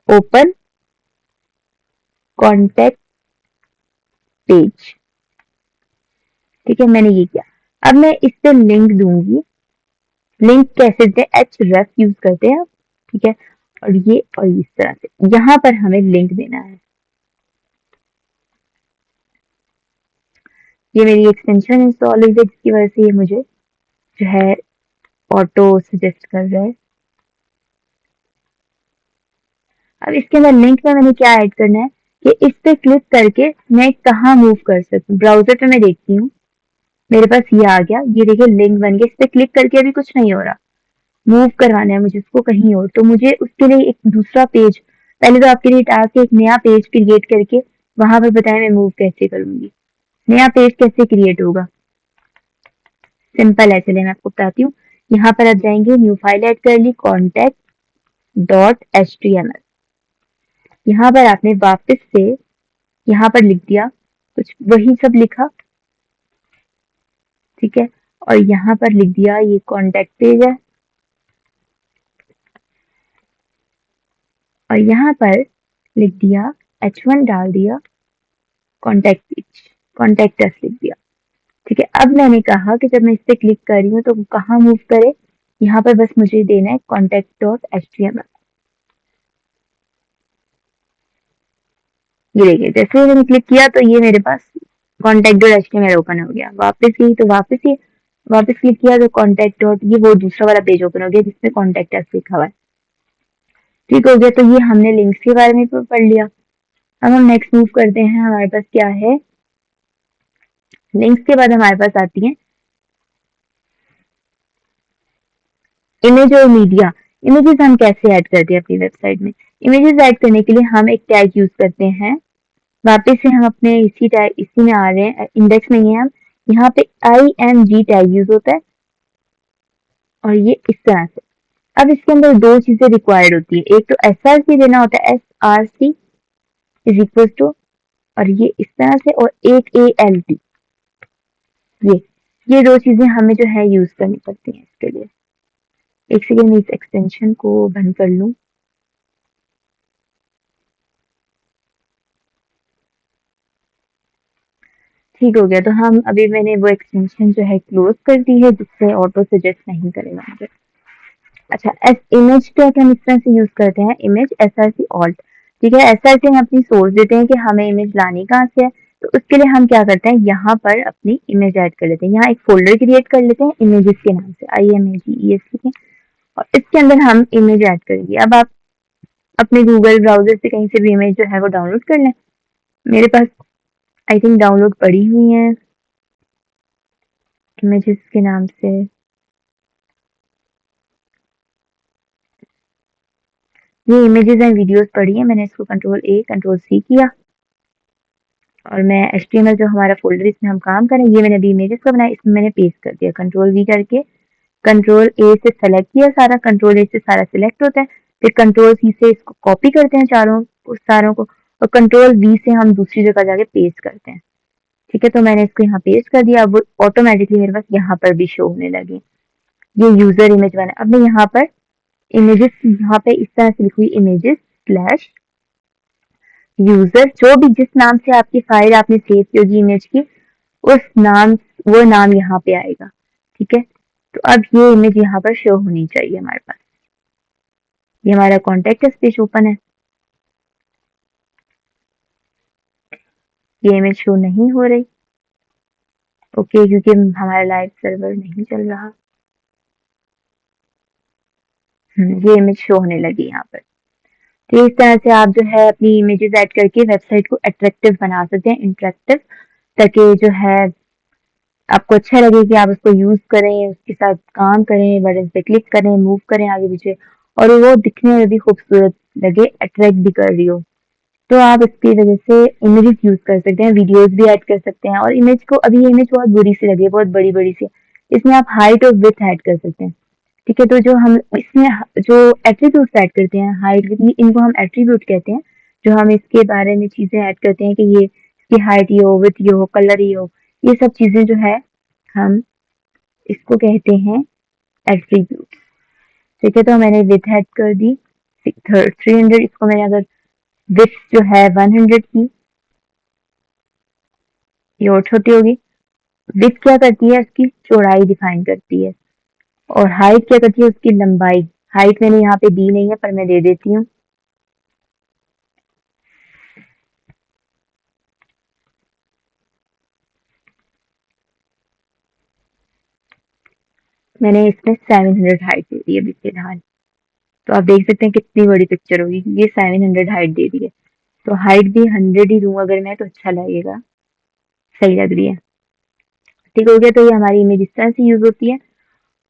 ओपन कॉन्टेक्ट पेज। ठीक है, मैंने ये किया। अब मैं इस पे लिंक दूंगी। लिंक कैसे देते हैं? एच रेफ यूज करते हैं। ठीक है, और ये और इस तरह से यहाँ पर हमें लिंक देना है। ये मेरी एक्सटेंशन इंस्टॉल हुई है, जिसकी वजह से ये मुझे जो है ऑटो सजेस्ट कर रहा है। अब इसके अंदर लिंक में मैंने क्या ऐड करना है कि इस पे क्लिक करके मैं कहाँ मूव कर सकती हूँ। ब्राउजर पे मैं देखती हूँ, मेरे पास ये आ गया, ये देखिए लिंक बन गया। इस पे क्लिक करके अभी कुछ नहीं हो रहा, मूव करवाना है मुझे इसको कहीं और, तो मुझे उसके लिए एक दूसरा पेज, पहले तो आपके लिए टास्क है एक नया पेज क्रिएट करके वहां पर बताएं मैं मूव कैसे करूंगी। नया पेज कैसे क्रिएट होगा? सिंपल है, चलिए मैं आपको बताती हूँ। यहाँ पर आप जाएंगे, न्यू फाइल ऐड कर ली, contact dot H T M L. यहाँ पर आपने वापस से यहाँ पर लिख दिया कुछ, वही सब लिखा। ठीक है, और यहाँ पर लिख दिया ये कॉन्टेक्ट पेज है, और यहाँ पर लिख दिया H1 डाल दिया, कॉन्टेक्ट पेज, कॉन्टेक्ट अस लिख दिया। ठीक है, अब मैंने कहा कि जब मैं इस पे क्लिक कर रही हूँ तो कहाँ मूव करे? यहाँ पर बस मुझे देना है contact dot H T M L. ये देखिए, जैसे ही मैंने क्लिक किया तो ये मेरे पास contact dot H T M L open हो गया। वापस गई तो वापस ही वापस क्लिक किया तो कॉन्टेक्ट डॉट, ये वो दूसरा वाला पेज ओपन हो गया जिसमें कॉन्टेक्ट अस लिखा हुआ है। ठीक हो गया, तो ये हमने लिंक्स के बारे में पढ़ लिया। अब हम नेक्स्ट मूव करते हैं। हमारे पास क्या है? लिंक्स के बाद हमारे पास आती है इमेज और मीडिया। इमेजेस हम कैसे ऐड करते हैं अपनी वेबसाइट में? इमेजेस ऐड करने के लिए हम एक टैग यूज करते हैं। वापस से हम अपने इसी में आ रहे हैं, इंडेक्स में ही है हम। यहाँ पे IMG टैग यूज होता है, और ये इस तरह से। अब इसके अंदर दो चीजें रिक्वायर्ड होती है, एक तो SRC देना होता है, SRC इज इक्वल टू, और ये इस तरह से, और एक ALT। ये दो चीजें हमें जो है यूज करनी पड़ती हैं इसके लिए। एक सेकेंड में इस एक्सटेंशन को बंद कर लूं। ठीक हो गया, तो हम अभी मैंने वो एक्सटेंशन जो है क्लोज कर दी है, जिससे ऑटो सजेस्ट नहीं करेगा मुझे। अच्छा, एस इमेज टैग हम इस तरह से यूज करते हैं, इमेज SRC ऑल्ट। ठीक है, SRC हम अपनी सोर्स देते हैं कि हमें इमेज लानी कहाँ से है, तो उसके लिए हम क्या करते हैं, यहाँ पर अपनी इमेज ऐड कर लेते हैं। यहाँ एक फोल्डर क्रिएट कर लेते हैं इमेजेस के नाम से, IMAGES लिखें, और इसके अंदर हम इमेज ऐड करेंगे। अब आप अपने गूगल ब्राउजर से कहीं से भी इमेज जो है वो डाउनलोड कर लें। मेरे पास आई थिंक डाउनलोड पड़ी हुई है इमेजेस के नाम से। ये इमेजेस एंड वीडियोस पड़ी है, मैंने इसको Ctrl+A Ctrl+C किया, और मैं HTML जो हमारा फोल्डर इसमें हम काम करें, ये मैंने अभी इमेजेस का बनाया, इसमें मैंने पेस्ट कर दिया। Ctrl+V करके Ctrl+A से सेलेक्ट किया सारा, Ctrl+A से सारा सिलेक्ट होता है, फिर Ctrl+C से इसको कॉपी करते हैं सारों को, और Ctrl+V से हम दूसरी जगह जाके पेस्ट करते हैं। ठीक है, तो मैंने इसको यहाँ पेस्ट कर दिया। अब ऑटोमेटिकली मेरे पास यहाँ पर भी शो होने लगी, ये यूजर इमेज बना। अब मैं यहाँ पर इमेजेस, यहाँ पे इस तरह से लिखी हुई इमेजेस स्लैश यूजर, जो भी जिस नाम से आपकी फाइल आपने सेव की होगी इमेज की, उस नाम, वो नाम यहाँ पे आएगा। ठीक है, तो अब ये इमेज यहाँ पर शो होनी चाहिए हमारे पास। ये हमारा कॉन्टेक्ट पेज ओपन है, ये इमेज शो नहीं हो रही। ओके, क्योंकि हमारा लाइव सर्वर नहीं चल रहा। ये इमेज शो होने लगी यहाँ पर। तो इस तरह से आप जो है अपनी इमेजेस ऐड करके वेबसाइट को अट्रैक्टिव बना सकते हैं, इंटरेक्टिव, ताकि जो है आपको अच्छा लगे कि आप उसको यूज करें, उसके साथ काम करें, बटन पे क्लिक करें, मूव करें आगे पीछे, और वो दिखने में भी खूबसूरत लगे, अट्रैक्ट भी कर रही हो, तो आप इसकी वजह से इमेजेस यूज कर सकते हैं, वीडियोस भी ऐड कर सकते हैं। और इमेज को, अभी ये इमेज बहुत बुरी सी लगी है, बहुत बड़ी बड़ी सी, इसमें आप हाइट और विड्थ ऐड कर सकते हैं। ठीक है, तो जो हम इसमें जो एट्रीब्यूट ऐड करते हैं, हाइट विड्थ, इनको हम एट्रीब्यूट कहते हैं। जो हम इसके बारे में चीजें ऐड करते हैं कि ये इसकी हाइट ये हो, विड्थ ये हो, कलर ये हो, ये सब चीजें जो है हम इसको कहते हैं एट्रीब्यूट। ठीक है, तो मैंने विड्थ ऐड कर दी 300, इसको मैंने अगर विड्थ जो है 100 की, ये और छोटी होगी। विड्थ क्या करती है, उसकी चौड़ाई डिफाइन करती है, और हाइट क्या करती है, उसकी लंबाई। हाइट मैंने यहाँ पे दी नहीं है, पर मैं दे देती हूँ। मैंने इसमें 700 हाइट दे दी है अभी फिलहाल। तो आप देख सकते हैं कितनी बड़ी पिक्चर होगी, ये 700 हाइट दे दी है। तो हाइट भी 100 ही दूं अगर मैं, तो अच्छा लगेगा, सही लग रही है। ठीक हो गया, तो ये हमारी इमेज इस तरह से यूज होती है।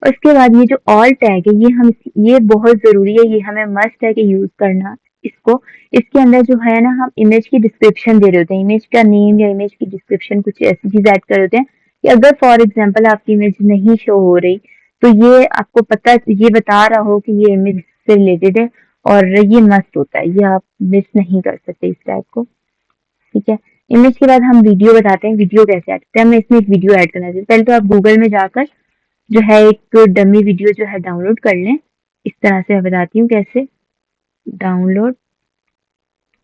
और इसके बाद ये जो ऑल टैग है, ये बहुत जरूरी है, ये हमें मस्ट है कि यूज करना इसको। इसके अंदर जो है ना, हम इमेज की डिस्क्रिप्शन दे रहे होते हैं, इमेज का नेम या इमेज की डिस्क्रिप्शन, कुछ ऐसी चीज ऐड कर रहे होते हैं कि अगर फॉर एग्जाम्पल आपकी इमेज नहीं शो हो रही, तो ये आपको पता, ये बता रहा हो कि ये इमेज से रिलेटेड है, और ये मस्ट होता है, ये आप मिस नहीं कर सकते इस टाइप को। ठीक है, इमेज के बाद हम वीडियो बताते हैं, वीडियो कैसे ऐड करते हैं। हमें इसमें एक वीडियो ऐड करना चाहिए। पहले तो आप गूगल में जाकर जो है एक डमी वीडियो जो है डाउनलोड कर लें। इस तरह से मैं बताती हूँ कैसे। डाउनलोड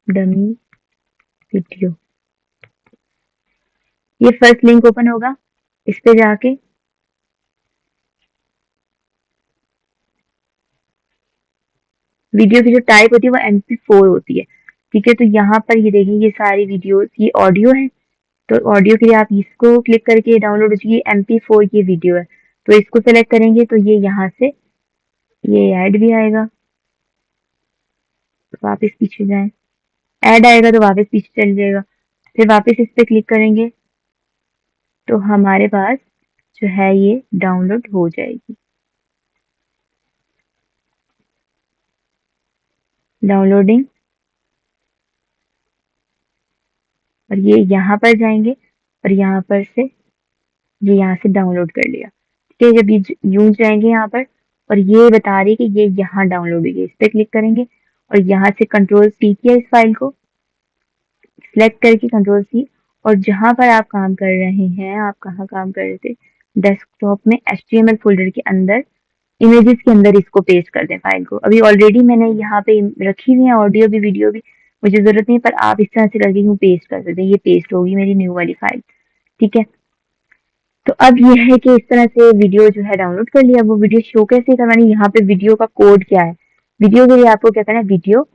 डमी वीडियो, ये फर्स्ट लिंक ओपन होगा, इस पे जाके वीडियो की जो टाइप होती है वो MP4 होती है। ठीक है, तो यहाँ पर ये देखिए, ये सारी वीडियोस, ये ऑडियो है, तो ऑडियो के लिए आप इसको क्लिक करके डाउनलोड हो चुकी है, MP4 की वीडियो है, तो इसको सेलेक्ट करेंगे तो ये यहाँ से ये ऐड भी आएगा, तो वापस पीछे जाएं, ऐड आएगा तो वापस पीछे चल जाएगा, फिर वापस इस पे क्लिक करेंगे तो हमारे पास जो है ये डाउनलोड हो जाएगी। डाउनलोडिंग, और ये यहाँ पर जाएंगे, और यहाँ पर से ये यहाँ से डाउनलोड कर लिया। ठीक है, जब ये यूज जाएंगे यहाँ पर, और ये बता रही है कि ये यहाँ डाउनलोड होगी, इस पे क्लिक करेंगे, और यहाँ से कंट्रोल C किया, इस फाइल को सिलेक्ट करके कंट्रोल C, और जहां पर आप काम कर रहे हैं, आप कहाँ काम कर रहे थे, डेस्कटॉप में HTML फोल्डर के अंदर, इमेजेस के अंदर इसको पेस्ट कर दें फाइल को। अभी ऑलरेडी मैंने यहाँ पे रखी हुई है, ऑडियो भी वीडियो भी, मुझे जरूरत नहीं, पर आप इस तरह से करके यूँ पेस्ट कर सकते हैं, ये पेस्ट होगी मेरी न्यू वाली फाइल। ठीक है, तो अब ये है कि इस तरह से वीडियो जो है डाउनलोड कर लिया। वो वीडियो शो कैसे करवानी, यहाँ पे वीडियो का कोड क्या है, वीडियो के लिए आपको क्या करना है, वीडियो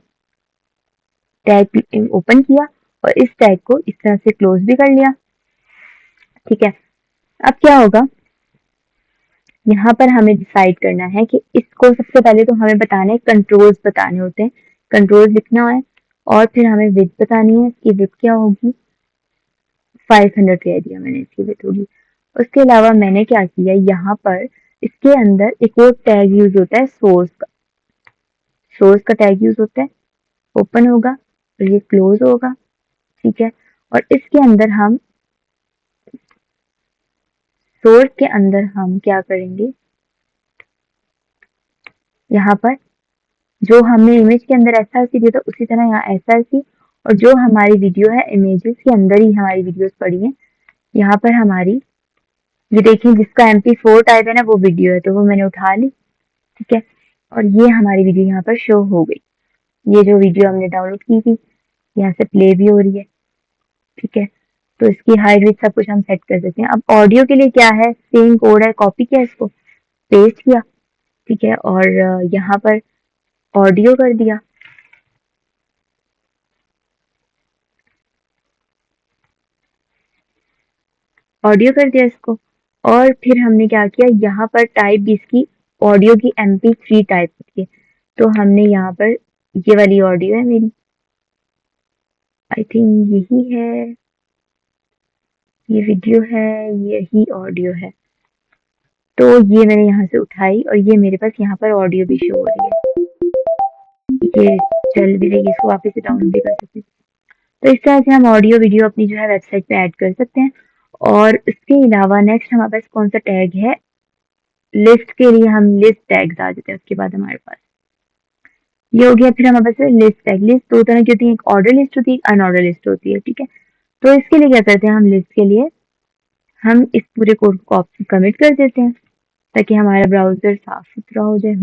टैग ओपन किया, और इस टैग को इस तरह से क्लोज भी कर लिया। ठीक है, अब क्या होगा, यहाँ पर हमें डिसाइड करना है कि इसको, सबसे पहले तो हमें बताने हैं, कंट्रोल्स बताने होते हैं, कंट्रोल्स लिखना है, और फिर हमें विड्थ बतानी है, इसकी विड्थ क्या होगी, 500 कह दिया मैंने इसकी विड्थ होगी। उसके अलावा मैंने क्या किया, यहाँ पर इसके अंदर एक और टैग यूज होता है, सोर्स का, सोर्स का टैग यूज होता है, ओपन होगा और ये क्लोज होगा। ठीक है, और इसके अंदर हम, सोर्स के अंदर हम क्या करेंगे, यहाँ पर जो हमने इमेज के अंदर SRC दिया था, उसी तरह यहाँ SRC, और जो हमारी वीडियो है, इमेजेस के अंदर ही हमारी वीडियोस पड़ी हैं, यहाँ पर हमारी, ये देखिए जिसका MP4 टाइप है ना, वो वीडियो है, तो वो मैंने उठा ली। ठीक है, और ये हमारी वीडियो यहाँ पर शो हो गई, ये जो वीडियो हमने डाउनलोड की थी, यहाँ से प्ले भी हो रही है। ठीक है, तो इसकी हाइट विड्थ सब कुछ हम सेट कर सकते हैं। अब ऑडियो के लिए क्या है, सेम कोड है, कॉपी किया, इसको पेस्ट किया। ठीक है, और यहाँ पर ऑडियो कर दिया, ऑडियो कर दिया इसको, और फिर हमने क्या किया, यहाँ पर टाइप भी इसकी ऑडियो की MP3 टाइप की है, तो हमने यहाँ पर, ये वाली ऑडियो है मेरी, आई थिंक यही है, ये वीडियो है, यही ऑडियो है। तो ये मैंने यहाँ से उठाई और ये मेरे पास यहाँ पर ऑडियो भी शो हो रही है। ये चल भी रही है, इसको वापस से डाउनलोड भी कर सकते हैं। तो इस तरह से हम ऑडियो वीडियो अपनी जो है वेबसाइट पे ऐड कर सकते हैं। और इसके अलावा नेक्स्ट हमारे पास कौन सा टैग है, लिस्ट के लिए हम लिस्ट टैग्स आ जाते हैं उसके बाद हमारे पास। ये हो गया। फिर हमारे पास लिस्ट टैग। लिस्ट दो तरह की होती है, एक ऑर्डर लिस्ट होती है, एक अनऑर्डर लिस्ट होती है, ठीक है। तो इसके लिए क्या करते हैं, हम लिस्ट के लिए हम इस पूरे कोड को कमिट कर देते हैं ताकि हमारा ब्राउजर साफ सुथरा हो जाए।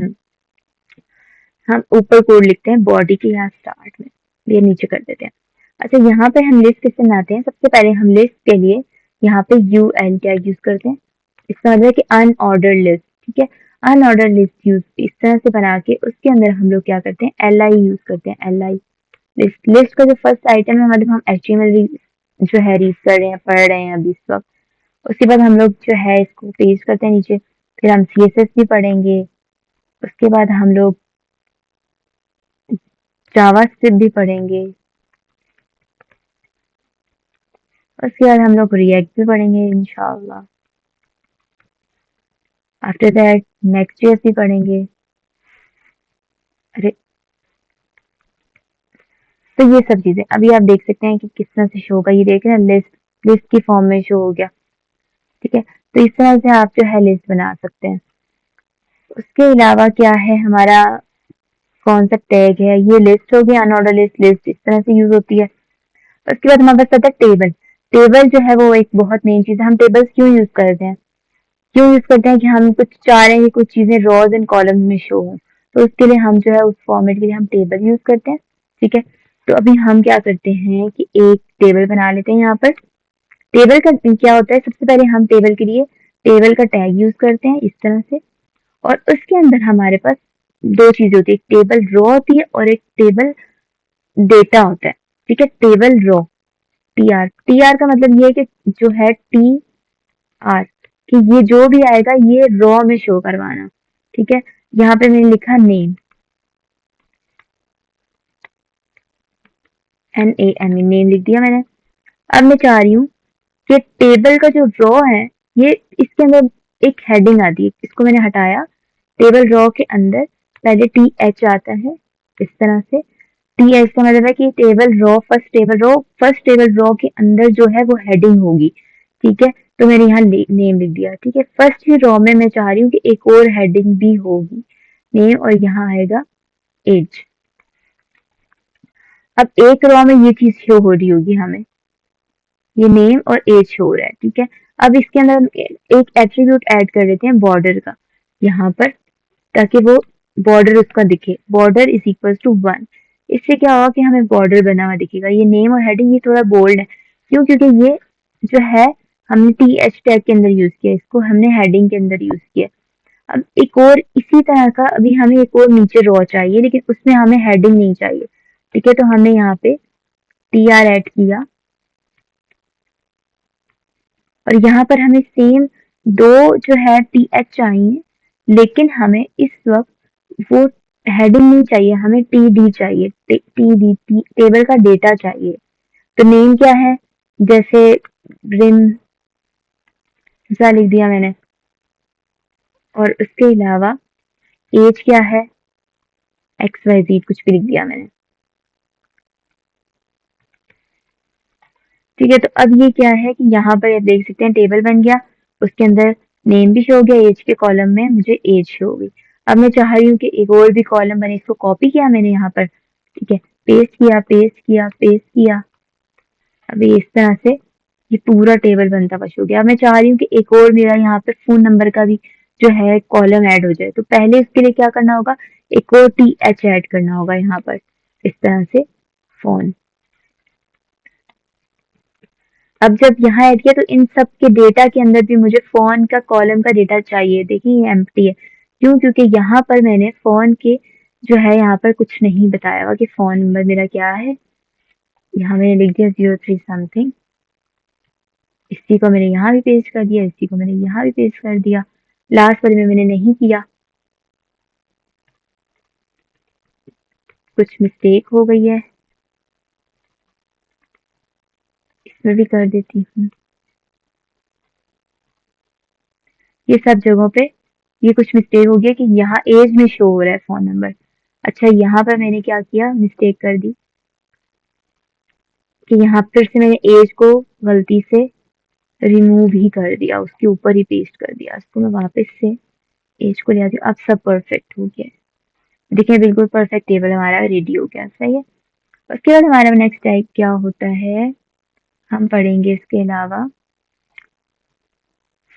हम ऊपर कोड लिखते हैं बॉडी के यहाँ स्टार्ट में, ये नीचे कर देते हैं। अच्छा, यहाँ पे हम लिस्ट कैसे बनाते हैं, सबसे पहले हम लिस्ट के लिए यहाँ पे यूएल टैग यूज करते हैं। इसका मतलब है कि अनऑर्डर लिस्ट, ठीक है। अनऑर्डर लिस्ट यूज इस तरह से बना के उसके अंदर हम लोग क्या करते हैं, एल आई यूज करते हैं। एल आई लिस्ट, लिस्ट का जो फर्स्ट आइटम है, मतलब हम एचटीएमएल जो है रीड कर रहे हैं, पढ़ रहे हैं अभी इस वक्त, उसके बाद हम लोग जो है इसको पेस्ट करते हैं नीचे। फिर हम सीएसएस भी पढ़ेंगे, उसके बाद हम लोग जावास्क्रिप्ट भी पढ़ेंगे, उसके बाद हम लोग रिएक्ट भी पढ़ेंगे इंशाल्लाह। आफ्टर दैट नेक्स्ट जेएस भी पढ़ेंगे। अरे, तो ये सब चीजें अभी आप देख सकते हैं कि किस तरह से शो होगा। ये देख रहे हैं, लिस्ट लिस्ट की फॉर्म में शो हो गया, ठीक है। तो इस तरह से आप जो है लिस्ट बना सकते हैं। उसके अलावा क्या है हमारा, कौन सा टैग है, ये लिस्ट हो गया। अनऑर्डर लिस्ट, लिस्ट इस तरह से यूज होती है। उसके बाद हमारे पास आता है टेबल। टेबल जो है वो एक बहुत मेन चीज है। हम टेबल्स क्यों यूज करते हैं, क्यों यूज करते हैं कि हम कुछ चाह रहे हैं कि कुछ चीजें रॉज एंड कॉलम्स में शो हो, तो उसके लिए हम जो है उस फॉर्मेट के लिए हम टेबल यूज करते हैं, ठीक है। तो अभी हम क्या करते हैं कि एक टेबल बना लेते हैं। यहाँ पर टेबल का क्या होता है, सबसे पहले हम टेबल के लिए टेबल का टैग यूज करते हैं इस तरह से। और उसके अंदर हमारे पास दो चीजें होती है, एक टेबल रॉ होती है और एक टेबल डेटा होता है, ठीक है। टेबल रॉ, टीआर, टीआर का मतलब ये है कि जो है टी आर, कि ये जो भी आएगा ये रॉ में शो करवाना, ठीक है। यहाँ पे मैंने लिखा नेम, NAME, नेम लिख दिया मैंने। अब मैं चाह रही हूँ कि टेबल का जो रॉ है, ये इसके अंदर एक हेडिंग आती है, इसको मैंने हटाया। टेबल रॉ के अंदर पहले TH आता है इस तरह से। TH का मतलब है कि table raw, first table raw के अंदर जो है वो हेडिंग होगी, ठीक है। तो मैंने यहाँ नेम लिख दिया, ठीक है। फर्स्ट ही रॉ में मैं चाह रही हूँ कि एक और हेडिंग भी होगी, नेम, और यहाँ आएगा एज। अब एक रॉ में ये चीज शो हो रही होगी हमें, ये नेम और एज शो हो रहा है, ठीक है। अब इसके अंदर हम एक एट्रीब्यूट ऐड कर देते हैं बॉर्डर का यहाँ पर, ताकि वो बॉर्डर उसका दिखे, बॉर्डर इज इक्वल टू 1। इससे क्या होगा कि हमें बॉर्डर बना हुआ दिखेगा। ये नेम और हेडिंग ये थोड़ा बोल्ड है, क्यों, क्योंकि ये जो है हमने TH टैग के अंदर यूज किया, इसको हमने हेडिंग के अंदर यूज किया। अब एक और इसी तरह का अभी हमें एक और नीचे रॉ चाहिए, लेकिन उसमें हमें हेडिंग नहीं चाहिए, ठीक है। तो हमने यहाँ पे TR ऐड किया और यहाँ पर हमें सेम दो जो है TH चाहिए, लेकिन हमें इस वक्त वो हेडिंग नहीं चाहिए, हमें TD चाहिए, TD, टेबल का डेटा चाहिए। तो नेम क्या है, जैसे रिम ऐसा लिख दिया मैंने। और उसके अलावा एज क्या है, XYZ कुछ भी लिख दिया मैंने, ठीक है। तो अब ये क्या है कि यहाँ पर आप देख सकते हैं टेबल बन गया, उसके अंदर नेम भी शो हो गया, एज के कॉलम में मुझे एज शो हो गई। अब मैं चाह रही हूँ कि एक और भी कॉलम बने, इसको कॉपी किया मैंने यहाँ पर, ठीक है। पेस्ट किया, पेस्ट किया, पेस्ट किया। अब ये इस तरह से ये पूरा टेबल बनता हुआ शो हो गया। अब मैं चाह रही हूँ कि एक और मेरा यहाँ पे फोन नंबर का भी जो है कॉलम ऐड हो जाए। तो पहले इसके लिए क्या करना होगा, एक और TH ऐड करना होगा यहाँ पर इस तरह से, फोन। अब जब यहाँ ऐड किया तो इन सब के डेटा के अंदर भी मुझे फोन का कॉलम का डेटा चाहिए। देखिए ये एम्प्टी है, क्यों, क्योंकि यहाँ पर मैंने फोन के जो है यहाँ पर कुछ नहीं बताया हुआ कि फोन नंबर मेरा क्या है। यहाँ मैंने लिख दिया 03 समथिंग, इसी को मैंने यहाँ भी पेस्ट कर दिया, इसी को मैंने यहाँ भी पेस्ट कर दिया। लास्ट वाले में मैंने नहीं किया, कुछ मिस्टेक हो गई है, इसमें भी कर देती हूँ। ये सब जगहों पे ये कुछ मिस्टेक हो गया कि यहाँ एज में शो हो रहा है फोन नंबर। अच्छा, यहाँ पर मैंने क्या किया, मिस्टेक कर दी कि यहाँ फिर से मैंने एज को गलती से रिमूव ही कर दिया, उसके ऊपर ही पेस्ट कर दिया। इसको मैं वापस से एज को ले आती हूँ। अब सब परफेक्ट हो गया, देखिए बिल्कुल परफेक्ट टेबल हमारा रेडी हो गया। सही है। उसके बाद हमारा नेक्स्ट टाइप क्या होता है, हम पढ़ेंगे इसके अलावा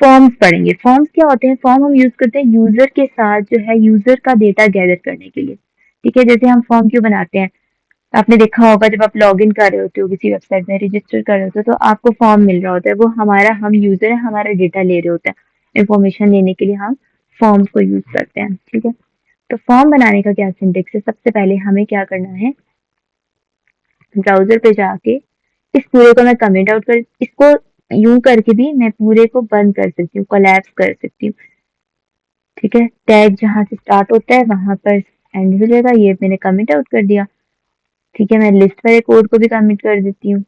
फॉर्म्स पढ़ेंगे। फॉर्म्स क्या होते हैं, फॉर्म हम यूज करते हैं यूजर के साथ जो है यूजर का डेटा गैदर करने के लिए। ठीक है, जैसे हम फॉर्म क्यों बनाते हैं, आपने देखा होगा जब आप लॉग इन कर रहे होते हो किसी वेबसाइट में, रजिस्टर कर रहे होते हो, तो आपको फॉर्म मिल रहा होता है, वो हमारा, हम यूजर है, हमारा डेटा ले रहे होते हैं। इंफॉर्मेशन लेने के लिए हम फॉर्म्स को यूज करते हैं। ठीक है, तो फॉर्म बनाने का क्या सिंटेक्स है, सबसे पहले हमें क्या करना है, ब्राउजर पे जाके इस पूरे को मैं कमेंट आउट कर, इसको यूं करके भी मैं पूरे को बंद कर सकती हूँ, कोलैप्स कर सकती हूँ। ठीक है, टैग जहां से स्टार्ट होता है वहां पर एंड हो जाएगा, ये मैंने कमेंट आउट कर दिया। ठीक है, मैं लिस्ट वाले कोड को भी कमेंट कर देती हूँ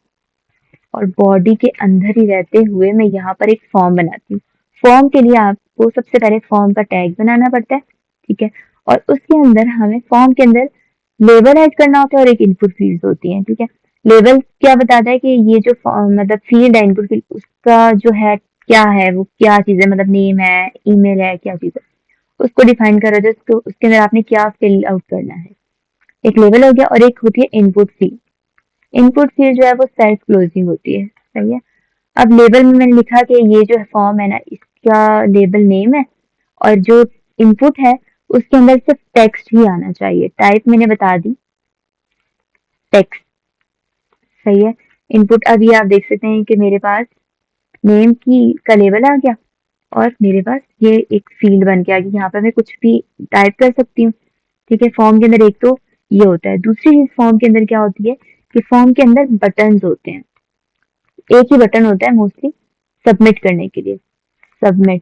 और बॉडी के अंदर ही रहते हुए मैं यहाँ पर एक फॉर्म बनाती हूँ। फॉर्म के लिए आपको सबसे पहले फॉर्म का टैग बनाना पड़ता है। ठीक है, और उसके अंदर हमें फॉर्म के अंदर लेबल ऐड करना होता है और एक इनपुट फील्ड होती है। ठीक है, लेबल क्या बताता है कि ये जो मतलब फील्ड है, इनपुट फील्ड, उसका जो है क्या है, वो क्या चीज है, मतलब नेम है, ईमेल है, क्या चीज है, उसको डिफाइन कर रहे थे। उसको उसके अंदर आपने क्या फिल आउट करना है। एक लेवल हो गया और एक होती है इनपुट फील्ड। इनपुट फील्ड जो है वो सेल्फ क्लोजिंग होती है। सही है। अब लेबल में मैंने लिखा कि ये जो फॉर्म है ना, इसका लेबल नेम है और जो इनपुट है उसके अंदर सिर्फ टेक्स्ट ही आना चाहिए। टाइप मैंने बता दी टेक्स्ट। सही है। इनपुट अभी आप देख सकते हैं कि मेरे पास नेम की का लेबल आ गया और मेरे पास ये एक फील्ड बन के आ गई, यहाँ पर मैं कुछ भी टाइप कर सकती हूँ। ठीक है, फॉर्म के अंदर एक तो ये होता है। दूसरी चीज फॉर्म के अंदर क्या होती है कि फॉर्म के अंदर बटन्स होते हैं। एक ही बटन होता है मोस्टली सबमिट करने के लिए, सबमिट।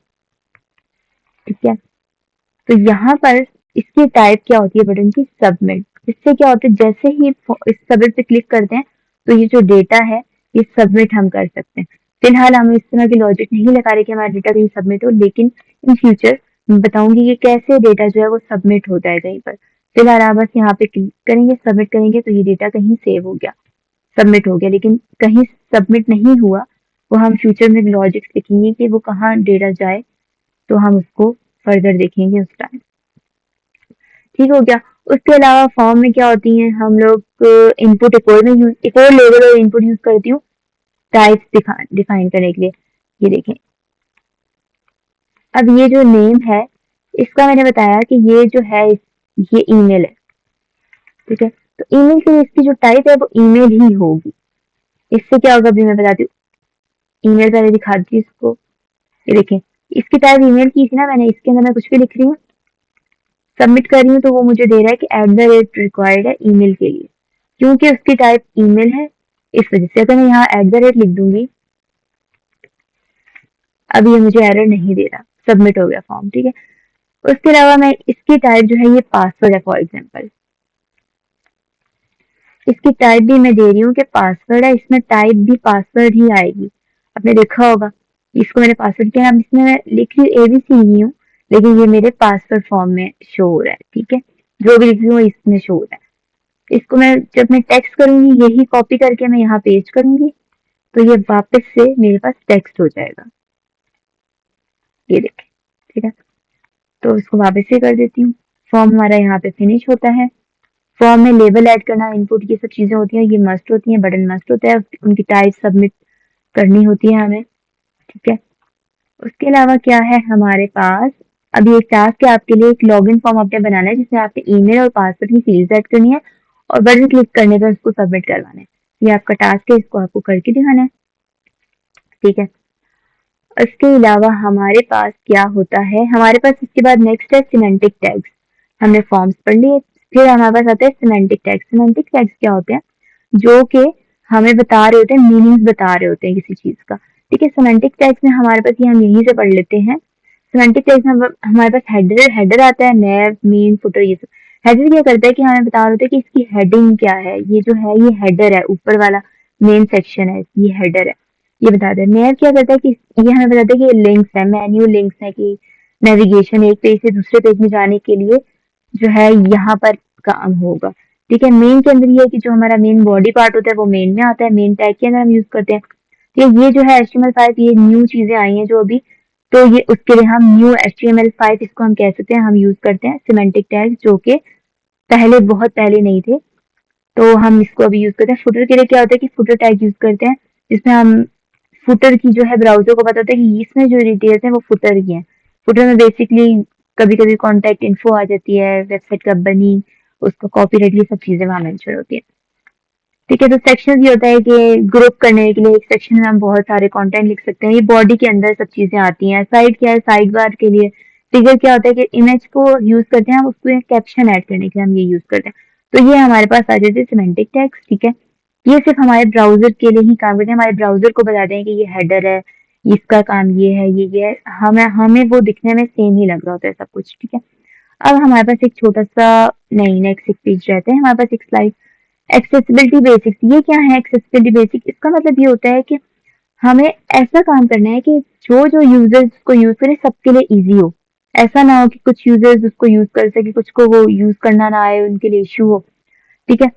ठीक है, तो यहाँ पर इसकी टाइप क्या होती है बटन की, सबमिट। इससे क्या होता है, जैसे ही इस सबमिट पे क्लिक करते हैं तो ये जो डेटा है ये सबमिट हम कर सकते हैं। फिलहाल हम इस तरह की लॉजिक नहीं लगा रहे कि हमारा डेटा कहीं सबमिट हो, लेकिन इन फ्यूचर मैं बताऊंगी कि कैसे डेटा जो है वो सबमिट होता है कहीं पर। फिलहाल आप बस यहाँ पे क्लिक करेंगे, सबमिट करेंगे तो ये डेटा कहीं सेव हो गया, सबमिट हो गया। लेकिन कहीं सबमिट नहीं हुआ, वो हम फ्यूचर में लॉजिक लिखेंगे कि वो कहाँ डेटा जाए, तो हम उसको फर्दर देखेंगे उस टाइम। ठीक हो गया। उसके अलावा फॉर्म में क्या होती हैं, हम लोग इनपुट एक और लेवल और इनपुट यूज करती हूँ टाइप्स डिफाइन करने के लिए। ये देखें, अब ये जो नेम है इसका मैंने बताया कि ये जो है ये ईमेल है। ठीक है, तो ईमेल के लिए इसकी जो टाइप है वो ईमेल ही होगी। इससे क्या होगा अभी मैं बताती हूँ। ईमेल पहले दिखाती हूँ इसको। ये देखें, इसकी टाइप ईमेल की थी ना मैंने, इसके अंदर मैं कुछ भी लिख रही हूँ, सबमिट कर रही हूँ, तो वो मुझे दे रहा है कि @ रिक्वायर्ड है ईमेल के लिए, क्योंकि उसकी टाइप ईमेल है। इस वजह से अगर मैं यहाँ @ लिख दूंगी, अब ये मुझे एरर नहीं दे रहा, सबमिट हो गया फॉर्म। ठीक है, उसके अलावा मैं इसकी टाइप जो है ये पासवर्ड है फॉर एग्जाम्पल, इसकी टाइप भी मैं दे रही हूँ कि पासवर्ड है, इसमें टाइप भी पासवर्ड ही आएगी। आपने देखा होगा, इसको मैंने पासवर्ड किया, अब इसमें मैं लिख रही हूँ ABC ही हूँ, लेकिन ये मेरे पासवर्ड फॉर्म में शो हो रहा है। ठीक है, जो भी लिख रही हूँ इसमें शो हो रहा है। इसको मैं जब मैं टेक्स्ट करूंगी, यही कॉपी करके मैं यहाँ पेस्ट करूंगी, तो ये वापस से मेरे पास टेक्स्ट हो जाएगा। ये देखें। ठीक है, तो इसको वापस से कर देती हूँ। फॉर्म हमारा यहाँ पे फिनिश होता है। फॉर्म में लेबल ऐड करना, इनपुट, ये सब चीजें होती हैं, ये मस्ट होती हैं। बटन मस्ट होता है, उनकी टाइप सबमिट करनी होती है हमें। ठीक है, उसके अलावा क्या है हमारे पास, अभी एक टास्क है आपके लिए, एक लॉगिन फॉर्म आपने बनाना है जिसमें आपके ईमेल और पासवर्ड की फील्ड ऐड करनी है और बटन क्लिक करने पर उसको सबमिट करवाना है। ये आपका टास्क है, इसको आपको करके दिखाना है। ठीक है, इसके अलावा हमारे पास क्या होता है, हमारे पास इसके बाद नेक्स्ट है सिमेंटिक टैग्स। हमने फॉर्म्स पढ़ लिए, फिर हमारे पास आता है सिमेंटिक टैग्स। सिमेंटिक टैग्स क्या होते हैं, जो कि हमें बता रहे होते हैं, मीनिंग्स बता रहे होते हैं किसी चीज का। ठीक है, सिमेंटिक टैग्स में हमारे पास, ये हम यहीं से पढ़ लेते हैं। सिमेंटिक टैग्स में हमारे पास हेडर आता है, नैब, मेन, फुटर, ये सब। हेडर क्या करता है कि हमें बता रहे होते हैं कि इसकी हेडिंग क्या है, ये जो है ये हेडर है, ऊपर वाला मेन सेक्शन है, ये हेडर है। ये बताता है। nav क्या करता है कि ये हमें बताता है कि ये लिंक्स है, मेन्यू लिंक्स है कि नेविगेशन एक पेज से दूसरे पेज में जाने के लिए जो है यहाँ पर काम होगा। ठीक है, मेन के अंदर ये है कि जो हमारा मेन बॉडी पार्ट होता है वो मेन में आता है, मेन टैग के अंदर हम यूज करते हैं। ये जो है HTML5 ये न्यू चीजें आई हैं जो अभी, तो ये उसके लिए हम न्यू HTML5 इसको हम कह सकते हैं, हम यूज करते हैं सिमेंटिक टैग्स जो कि पहले बहुत पहले नहीं थे, तो हम इसको अभी यूज करते हैं। फुटर के लिए क्या होता है कि फुटर टैग यूज करते हैं जिसमें हम फुटर की जो है ब्राउजर को पता होता है कि इसमें जो डिटेल्स हैं वो फुटर की हैं। फुटर में बेसिकली कभी कभी कॉन्टैक्ट इन्फो आ जाती है, वेबसाइट कब बनी, उसका कॉपीराइट, ये सब चीजें वहां मेंशन होती है। ठीक है, तो सेक्शन ये होता है कि ग्रुप करने के लिए एक सेक्शन में हम बहुत सारे कंटेंट लिख सकते हैं। ये बॉडी के अंदर सब चीजें आती हैं। साइड क्या है, साइड बार के लिए। फिगर क्या होता है कि इमेज को यूज करते हैं हम, उसको कैप्शन ऐड करने के लिए हम ये यूज करते हैं। तो ये हमारे पास आ जाते हैं सिमेंटिक टैग्स। ठीक है, ये सिर्फ हमारे ब्राउजर के लिए ही काम करते हैं, हमारे ब्राउजर को बताते हैं कि ये हेडर है, इसका काम ये है, ये है। हमें हमें वो दिखने में सेम ही लग रहा होता है सब कुछ। ठीक है, अब हमारे पास एक छोटा सा, नहीं, नेक्स्ट एक पेज रहता है हमारे पास, एक स्लाइड। एक्सेसिबिलिटी बेसिक्स, ये क्या है एक्सेसिबिलिटी बेसिक? इसका मतलब ये होता है कि हमें ऐसा काम करना है कि जो जो यूजर्स को यूज करें सबके लिए इजी हो। ऐसा ना हो कि कुछ यूजर्स उसको यूज कर सके, कुछ को वो यूज करना ना आए, उनके लिए इश्यू हो। ठीक है,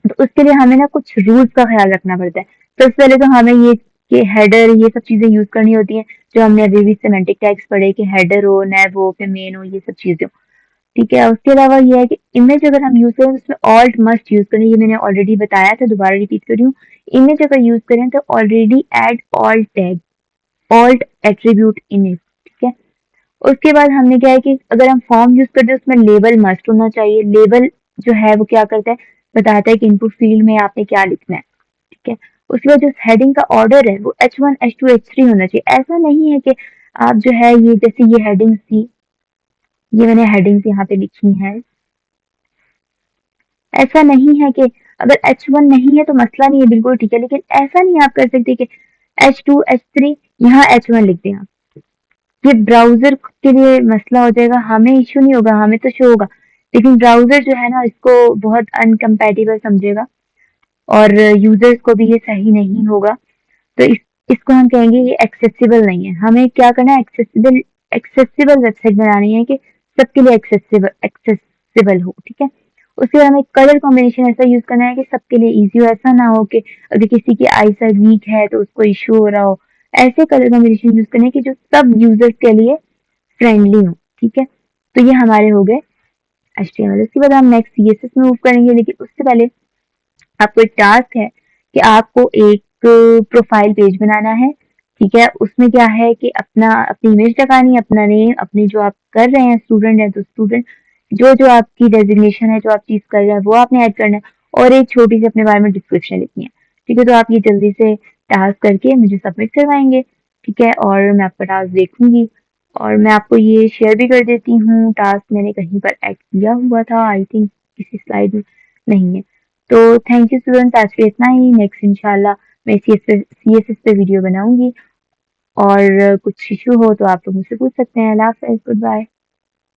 तो उसके लिए हमें ना कुछ रूल्स का ख्याल रखना पड़ता है। सबसे पहले तो हमें ये हेडर, ये सब चीजें यूज करनी होती हैं जो हमने अभी भी सिमेंटिक टैग्स पढ़े कि हेडर हो, नैव हो, फिर मेन हो, ये सब चीजें हो। ठीक है, उसके अलावा ये है कि इमेज अगर हम यूज करें तो उसमें ऑल्ट मस्ट यूज करें, ये मैंने ऑलरेडी बताया था, दोबारा रिपीट कर रही हूँ। इमेज अगर यूज करें तो already add alt tag, alt attribute image. ठीक है, उसके बाद हमने क्या है कि अगर हम फॉर्म यूज करते हैं उसमें लेबल मस्ट होना चाहिए। लेबल जो है वो क्या करता है, बताता है कि इनपुट फील्ड में आपने क्या लिखना है। ठीक है, उसके बाद जो हेडिंग का ऑर्डर है वो H1 H2 H3 होना चाहिए। ऐसा नहीं है कि आप जो है ये जैसे ये हेडिंग्स थी, ये मैंने हेडिंग्स यहाँ पे लिखी हैं, ऐसा नहीं है कि अगर H1 नहीं है तो मसला नहीं है, बिल्कुल ठीक है, लेकिन ऐसा नहीं आप कर सकते कि H2 H3 यहाँ H1 लिख दें आप। ये ब्राउजर के लिए मसला हो जाएगा, हमें इश्यू नहीं होगा, हमें तो शो होगा, लेकिन ब्राउजर जो है ना इसको बहुत अनकम्पैटिबल समझेगा और यूजर्स को भी ये सही नहीं होगा। तो इसको हम कहेंगे ये एक्सेसिबल नहीं है। हमें क्या करना है, एक्सेसिबल एक्सेसिबल वेबसाइट बनानी है कि सबके लिए एक्सेसिबल एक्सेसिबल हो। ठीक है, उसके बाद हमें कलर कॉम्बिनेशन ऐसा यूज करना है कि सबके लिए इजी हो। ऐसा ना हो कि अगर किसी की आई साइड वीक है तो उसको इशू हो रहा हो। ऐसे कलर कॉम्बिनेशन यूज करने की जो सब यूजर्स के लिए फ्रेंडली हो। ठीक है, तो ये हमारे हो गए HTML। उसके बाद हम नेक्स्ट CSS में मूव करेंगे, लेकिन उससे पहले आपको एक टास्क है कि आपको एक प्रोफाइल पेज बनाना है। ठीक है, उसमें क्या है कि अपनी इमेज लगानी है, अपना नेम, अपनी जो आप कर रहे हैं, स्टूडेंट है तो स्टूडेंट, जो जो आपकी डेजिग्नेशन है, जो आप चीज कर रहे हैं वो आपने ऐड करना है, और एक छोटी सी अपने बारे में डिस्क्रिप्शन लिखनी है। ठीक है, तो आप ये जल्दी से टास्क करके मुझे सबमिट करवाएंगे। ठीक है, और मैं आपका टास्क देखूंगी और मैं आपको ये शेयर भी कर देती हूँ। टास्क मैंने कहीं पर ऐड किया हुआ था, आई थिंक किसी स्लाइड में नहीं है। तो थैंक यू स्टूडेंट्स, आज के इतना ही। नेक्स्ट इंशाल्लाह मैं CSS पे वीडियो बनाऊंगी, और कुछ इशू हो तो आप लोग मुझसे पूछ सकते हैं। अल्लाह हाफ़िज़, गुड बाय।